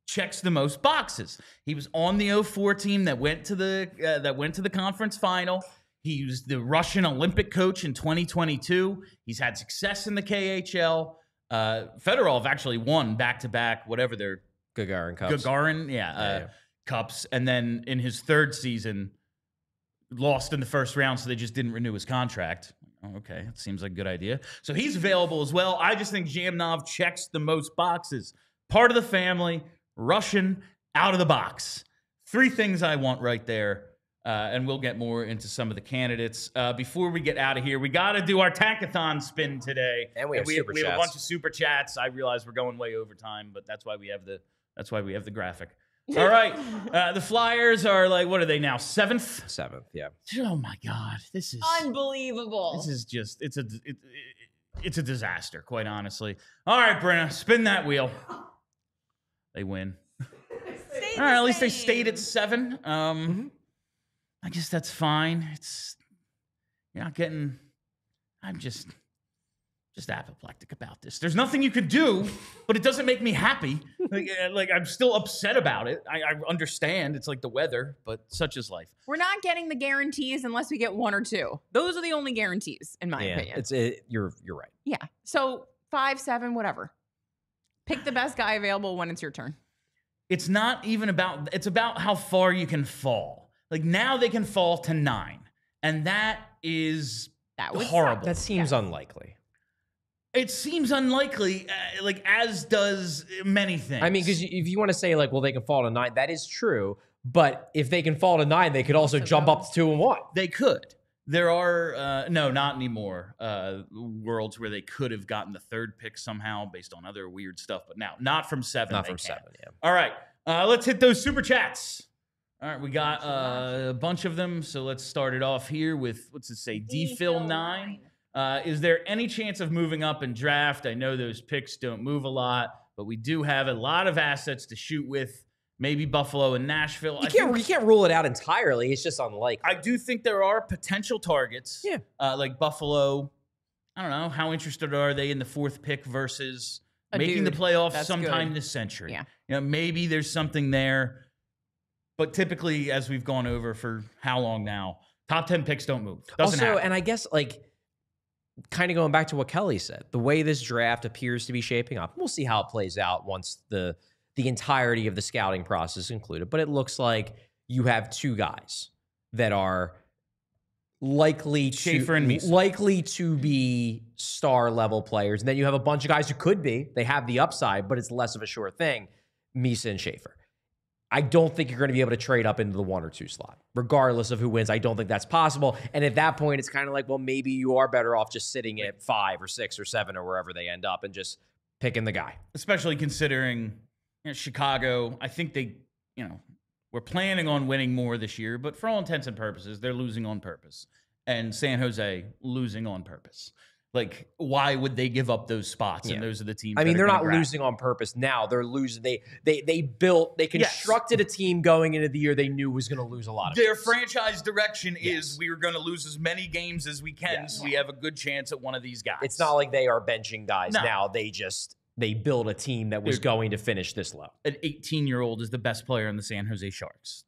A: checks the most boxes. He was on the 04 team that went to the conference final. He was the Russian Olympic coach in 2022. He's had success in the KHL. Fedorov actually won back-to-back, whatever their
C: Gagarin Cups.
A: Cups. And then in his third season, lost in the first round, so they just didn't renew his contract. Okay, it seems like a good idea. So he's available as well. I just think Zhamnov checks the most boxes. Part of the family, Russian, out of the box. 3 things I want right there. And we'll get more into some of the candidates. Before we get out of here, we got to do our Tankathon spin today.
C: And we have super
A: we have a
C: chats.
A: bunch of super chats. I realize we're going way over time, but that's why we have the graphic. All right, the Flyers are like, what are they now? 7th?
C: 7th, yeah.
A: Oh my God, this is
B: Unbelievable.
A: This is just it's a disaster, quite honestly. All right, Brenna, spin that wheel. They win. All right, at least they stayed at 7. I guess that's fine. You're not getting. I'm just apoplectic about this. There's nothing you could do, but it doesn't make me happy. Like I'm still upset about it. I understand it's like the weather, but such is life.
B: We're not getting the guarantees unless we get 1 or 2. Those are the only guarantees, in my opinion.
C: You're right.
B: Yeah. So 5, 7, whatever. Pick the best guy available when it's your turn.
A: It's not even about. It's about how far you can fall. Like now they can fall to 9, and that is horrible.
C: That seems unlikely.
A: It seems unlikely, like as does many things.
C: I mean, because if you want to say like, well, they can fall to 9, that is true. But if they can fall to 9, they could also jump up to 2 and 1.
A: They could. There are no, not anymore. Worlds where they could have gotten the 3rd pick somehow based on other weird stuff, but now not from 7.
C: Not from 7. Yeah.
A: All right, let's hit those super chats. All right, we got a bunch of them, so let's start it off here with, what's it say, DPhil9. Is there any chance of moving up in draft? I know those picks don't move a lot, but we do have a lot of assets to shoot with, maybe Buffalo and Nashville.
C: You can't rule it out entirely. It's just unlikely.
A: I do think there are potential targets.
C: Yeah.
A: Like Buffalo, I don't know, how interested are they in the 4th pick versus making the playoffs sometime this century?
B: Yeah.
A: You know, maybe there's something there. But typically, as we've gone over for how long now, top 10 picks don't move. Doesn't happen.
C: And I guess, like, kind of going back to what Kelly said, the way this draft appears to be shaping up, we'll see how it plays out once the entirety of the scouting process is included. But it looks like you have 2 guys that are likely to be star-level players. And then you have a bunch of guys who could be. They have the upside, but it's less of a sure thing, Misa and Schaefer. I don't think you're going to be able to trade up into the 1 or 2 slot. Regardless of who wins, I don't think that's possible. And at that point, it's kind of like, well, maybe you are better off just sitting at 5 or 6 or 7 or wherever they end up and just picking the guy.
A: Especially considering Chicago, I think they, we're planning on winning more this year, but for all intents and purposes, they're losing on purpose. And San Jose losing on purpose. Like, why would they give up those spots? And those are the teams.
C: I mean, they're not losing on purpose now. They're losing. They constructed a team going into the year they knew was going to lose a lot of
A: their
C: games.
A: Franchise direction is we are going to lose as many games as we can, so we have a good chance at one of these guys.
C: It's not like they are benching guys now. They build a team that was going to finish this low.
A: An 18-year-old is the best player in the San Jose Sharks.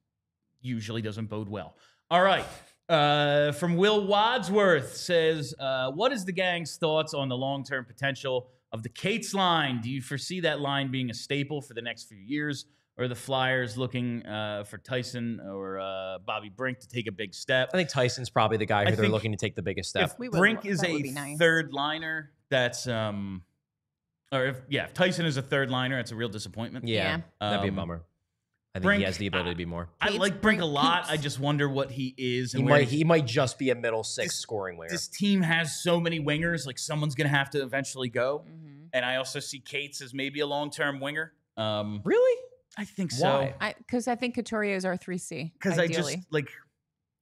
A: Usually doesn't bode well. All right. From Will Wadsworth says, what is the gang's thoughts on the long-term potential of the Cates line? Do you foresee that line being a staple for the next few years? Or are the Flyers looking for Tyson or Bobby Brink to take a big step?
C: I think Tyson's probably the guy who they're looking to take the biggest step.
A: If Brink is a third liner, that's if Tyson is a third liner, it's a real disappointment.
C: Yeah. That'd be a bummer. I think
A: Brink,
C: he has the ability to be more.
A: I like Brink a lot. I just wonder what he is. And
C: he might just be a middle 6 scoring winger.
A: This team has so many wingers. Like, someone's going to have to eventually go. Mm-hmm. And I also see Cates as maybe a long-term winger.
C: Really?
A: I think so.
B: Because I think Couturier is our 3C.
A: Because I just,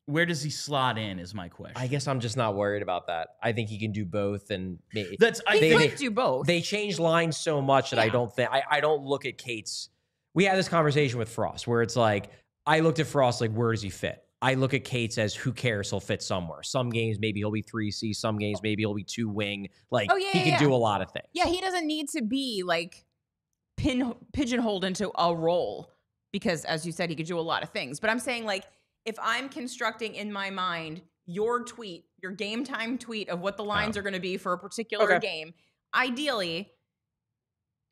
A: where does he slot in is my question.
C: I guess I'm just not worried about that. I think he can do both. And
B: he could do both.
C: They changed lines so much that I don't think, I don't look at Cates. We had this conversation with Frost where it's like, I looked at Frost like, where does he fit? I look at Cates as, who cares? He'll fit somewhere. Some games, maybe he'll be 3C. Some games, maybe he'll be 2 wing. Like, he can do a lot of things.
B: Yeah, he doesn't need to be like pigeonholed into a role because, as you said, he could do a lot of things. But I'm saying, like, if I'm constructing in my mind your tweet, your game time tweet of what the lines are going to be for a particular game, ideally,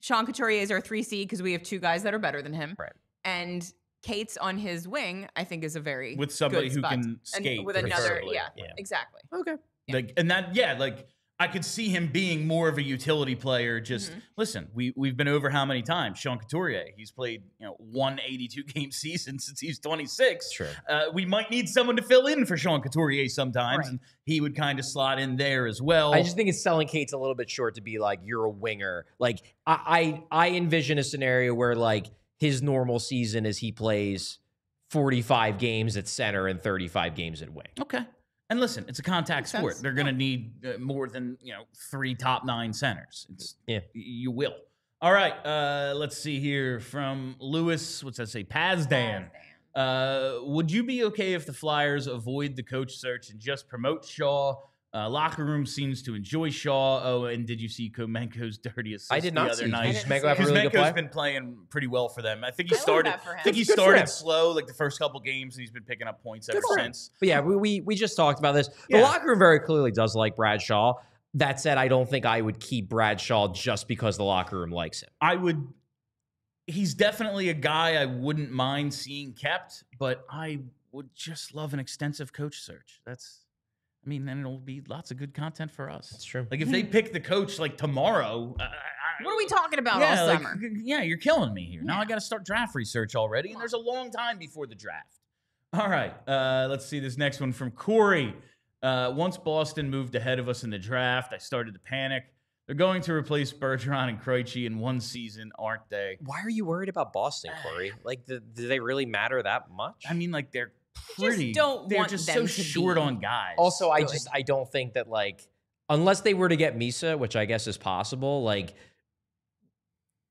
B: Sean Couturier is our 3 seed because we have 2 guys that are better than him.
C: Right.
B: And Kate's on his wing, I think, is a very
A: with somebody
B: good
A: who
B: spot.
A: can skate
B: and with another,
A: preferably.
B: yeah, exactly.
C: Okay.
A: Like, and that, yeah, like I could see him being more of a utility player. Just listen, we've been over how many times Sean Couturier, he's played 182 game season since he's 26.
C: Sure.
A: We might need someone to fill in for Sean Couturier sometimes, and he would kind of slot in there as well.
C: I just think it's selling Kate's a little bit short to be like, you're a winger. Like I envision a scenario where like his normal season is he plays 45 games at center and 35 games at wing.
A: Okay. And listen, it's a contact sport.
B: sense.
A: They're going to need more than 3 top 9 centers. You will. All right. Let's see here from Lewis. What's that say? Pazdan. Would you be okay if the Flyers avoid the coach search and just promote Shaw? Locker room seems to enjoy Shaw. Oh, and did you see Kuzmenko's dirty assist
C: I did not
A: the other
C: see.
A: night?
C: Kuzmenko have a really good
A: Kuzmenko's
C: play?
A: been playing pretty well for them. I think he
B: I love
A: started.
B: that for him.
A: I think he
C: Good for
A: started
C: him.
A: slow, like the first couple games, and he's been picking up points ever
C: for him.
A: since.
C: But yeah, we just talked about this. The locker room very clearly does like Brad Shaw. That said, I don't think I would keep Brad Shaw just because the locker room likes him.
A: I would. He's definitely a guy I wouldn't mind seeing kept, but I would just love an extensive coach search. And it'll be lots of good content for us.
C: That's true.
A: Like if they pick the coach like tomorrow,
B: What are we talking about
A: yeah,
B: all
A: like,
B: summer?
A: yeah, you're killing me here. Now I got to start draft research already, and there's a long time before the draft. All right, let's see this next one from Corey. Once Boston moved ahead of us in the draft, I started to panic. They're going to replace Bergeron and Krejci in one season, aren't they?
C: Why are you worried about Boston, Corey? Like, do they really matter that much?
A: I mean, like they're
B: Just don't
A: they're
B: want
A: just
B: them
A: so
B: to
A: short
B: be
A: on guys.
C: Also,
B: good.
C: I don't think that, like, unless they were to get Misa, which I guess is possible, like,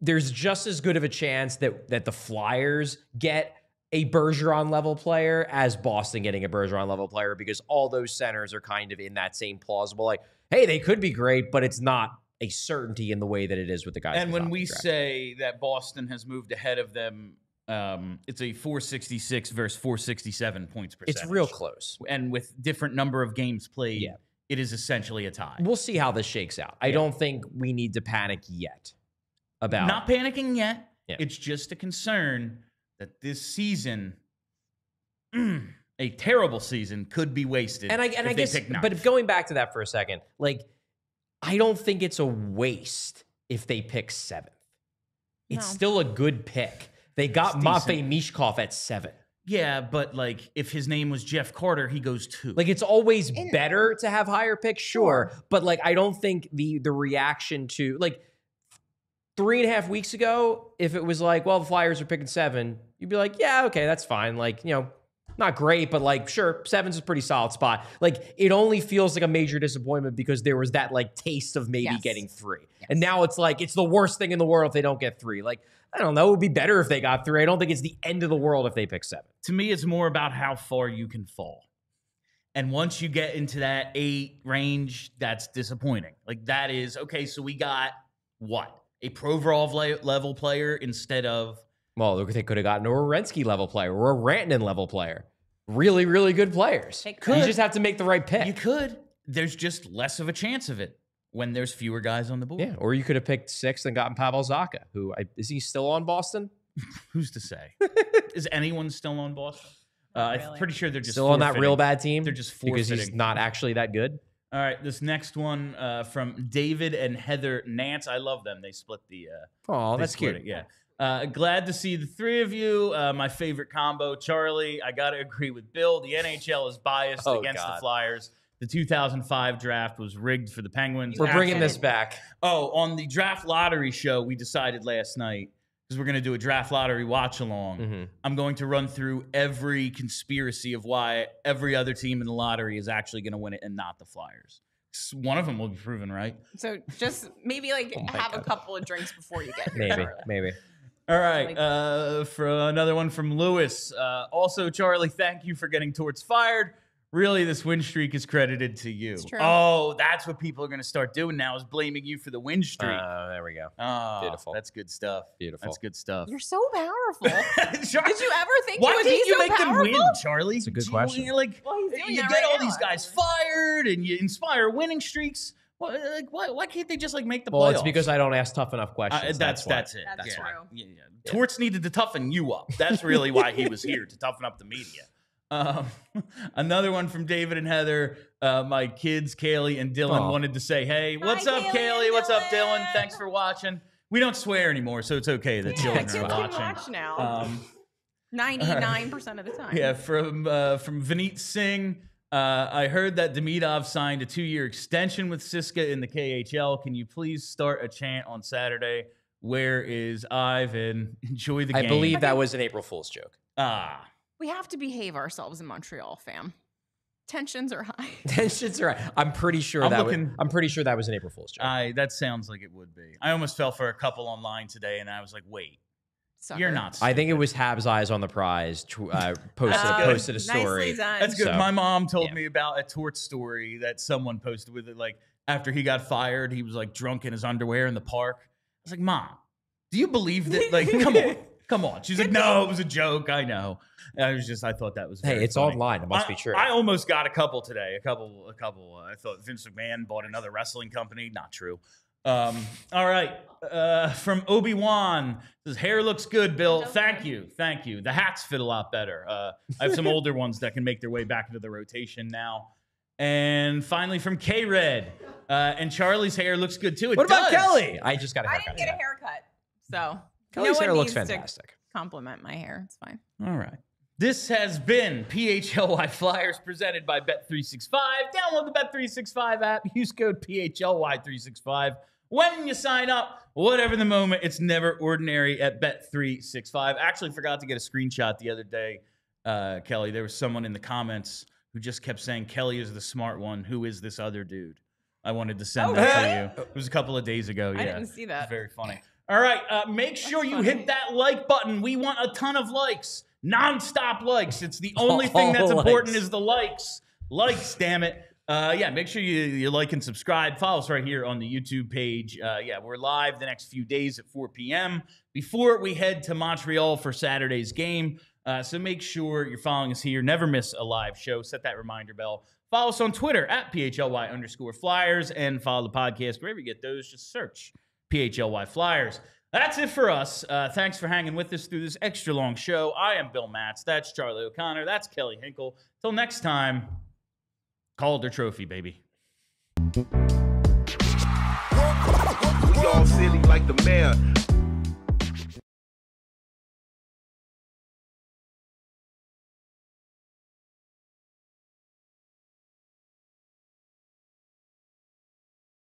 C: there's just as good of a chance that the Flyers get a Bergeron level player as Boston getting a Bergeron level player, because all those centers are kind of in that same plausible, like, hey, they could be great, but it's not a certainty in the way that it is with the guys.
A: And when we say that Boston has moved ahead of them, it's a 466 versus 467 points percentage.
C: it's real close.
A: And with different number of games played,
C: Yeah.
A: it is essentially a tie.
C: We'll see how this shakes out. I don't think we need to panic yet about
A: Not panicking yet.
C: Yeah.
A: It's just a concern that this season, a terrible season, could be wasted.
C: And I
A: if they
C: guess,
A: pick ninth.
C: but going back to that for a second, like, I don't think it's a waste if they pick 7th. It's
B: No.
C: still a good pick. They got
A: It's
C: Matvei Michkov at 7.
A: yeah, but like if his name was Jeff Carter, he goes 2.
C: Like, it's always better to have higher picks, sure. But like, I don't think the reaction to, like, 3.5 weeks ago, if it was like, well, the Flyers are picking 7, you'd be like, yeah, okay, that's fine. Like, not great, but like, sure, 7's a pretty solid spot. Like, it only feels like a major disappointment because there was that like taste of maybe getting 3.
B: Yes.
C: And now it's like, it's the worst thing in the world if they don't get 3. Like, I don't know, it would be better if they got 3. I don't think it's the end of the world if they pick 7.
A: To me, it's more about how far you can fall. And once you get into that 8 range, that's disappointing. Like, that is, okay, so we got what? A Provorov level player instead of...
C: Well, they could have gotten a Werenski level player or a Rantanen level player. Really, really good players.
B: They
C: You
B: could.
C: just have to make the right pick.
A: You could. There's just less of a chance of it when there's fewer guys on the board.
C: Yeah, or you could have picked 6th and gotten Pavel Zacha, who is he still on Boston?
A: Who's to say? Is anyone still on Boston?
B: Not
A: I'm
B: really.
A: pretty sure they're just
C: Still on that
A: forfeiting.
C: real bad team?
A: They're just
C: because he's
A: forfeiting.
C: not actually that good.
A: All right, this next one from David and Heather Nance. I love them. They split the.
C: Oh,
A: they
C: that's
A: split
C: cute.
A: it, yeah. Glad to see the 3 of you. My favorite combo, Charlie. I got to agree with Bill. The NHL is biased
C: Oh,
A: against
C: God.
A: the Flyers. The 2005 draft was rigged for the Penguins.
C: We're bringing
B: Actually-
C: this back.
A: Oh, on the draft lottery show, we decided last night, because we're going to do a draft lottery watch along.
C: Mhm.
A: I'm going to run through every conspiracy of why every other team in the lottery is actually going to win it and not the Flyers. One of them will be proven right.
B: So just maybe like
C: Oh my
B: have a
C: God.
B: couple of drinks before you get here.
C: Maybe,
B: Charlie.
C: maybe.
A: All right. For another one from Lewis. Also, Charlie, thank you for getting Torts fired. Really, this win streak is credited to you.
B: It's true.
A: Oh, that's what people are going to start doing now is blaming you for the win streak.
C: There we go.
A: Oh,
C: Beautiful.
A: That's good stuff.
C: Beautiful.
A: That's good stuff.
B: You're so powerful. Did you ever think
A: Why
B: you would
A: can't
B: be
A: you
B: so
A: make
B: powerful?
A: them win, Charlie?
C: It's a good question.
A: Like,
B: Well, he's doing
A: you
B: that
A: get
B: right
A: all
B: now,
A: these guys
B: actually.
A: fired and you inspire winning streaks. Why can't they just like make the playoffs?
C: Well, it's because I don't ask tough enough questions.
A: That's
C: why.
A: it.
B: That's true.
A: Yeah. Torts needed to toughen you up. That's really why he was here, to toughen up the media. Another one from David and Heather. My kids, Kaylee and Dylan, wanted to say, hey, what's up, Kaylee? What's up, Dylan? Thanks for watching. We don't swear anymore, so it's okay that
B: Yeah,
A: children
B: kids
A: are
B: can
A: watching.
B: watch now. 99% of the time.
A: Yeah, from Vineet Singh. I heard that Demidov signed a 2-year extension with Siska in the KHL. Can you please start a chant on Saturday? Where is Ivan? Enjoy the game.
C: I believe that was an April Fool's joke.
B: We have to behave ourselves in Montreal, fam. Tensions are high.
C: Tensions are right. I'm pretty sure that was an April Fool's joke.
A: That sounds like it would be. I almost fell for a couple online today, and I was like, wait.
B: Sucker.
A: You're not.
C: I think it was Habs Eyes on the Prize posted a story.
B: Nicely done.
A: That's good.
C: So,
A: My mom told me about a Tort story that someone posted with it. Like after he got fired, he was like drunk in his underwear in the park. I was like, Mom, do you believe that? Like, come on. She's like, no, it was a joke. I know. I thought that was very
C: it's
A: funny.
C: online. It must be true.
A: I almost got a couple today. A couple. I thought Vince McMahon bought another wrestling company. Not true. All right. From Obi-Wan, says, hair looks good, Bill. Thank you. The hats fit a lot better. I have some older ones that can make their way back into the rotation now. And finally from K-Red, and Charlie's hair looks good too.
C: What about Kelly? I just got a
B: I
C: haircut.
B: didn't get a haircut, so
C: Kelly's hair looks
B: needs to
C: fantastic.
B: compliment my hair. It's fine.
A: All right. This has been PHLY Flyers presented by Bet365. Download the Bet365 app. Use code PHLY365. When you sign up, whatever the moment, it's never ordinary at Bet365. Actually forgot to get a screenshot the other day, Kelly. There was someone in the comments who just kept saying, Kelly is the smart one. Who is this other dude? I wanted to send that to you. It was a couple of days ago.
B: I didn't see that.
A: It's very funny. All right. Make sure you hit that like button. We want a ton of likes. Non-stop likes. It's the only thing that's important is the likes. Likes, damn it. Make sure you like and subscribe. Follow us right here on the YouTube page. We're live the next few days at 4 p.m. before we head to Montreal for Saturday's game. So make sure you're following us here. Never miss a live show. Set that reminder bell. Follow us on Twitter at PHLY_Flyers and follow the podcast wherever you get those. Just search PHLY Flyers. That's it for us. Thanks for hanging with us through this extra long show. I am Bill Matz. That's Charlie O'Connor. That's Kelly Hinkle. Till next time, Calder Trophy, baby.
D: We all silly like the mayor.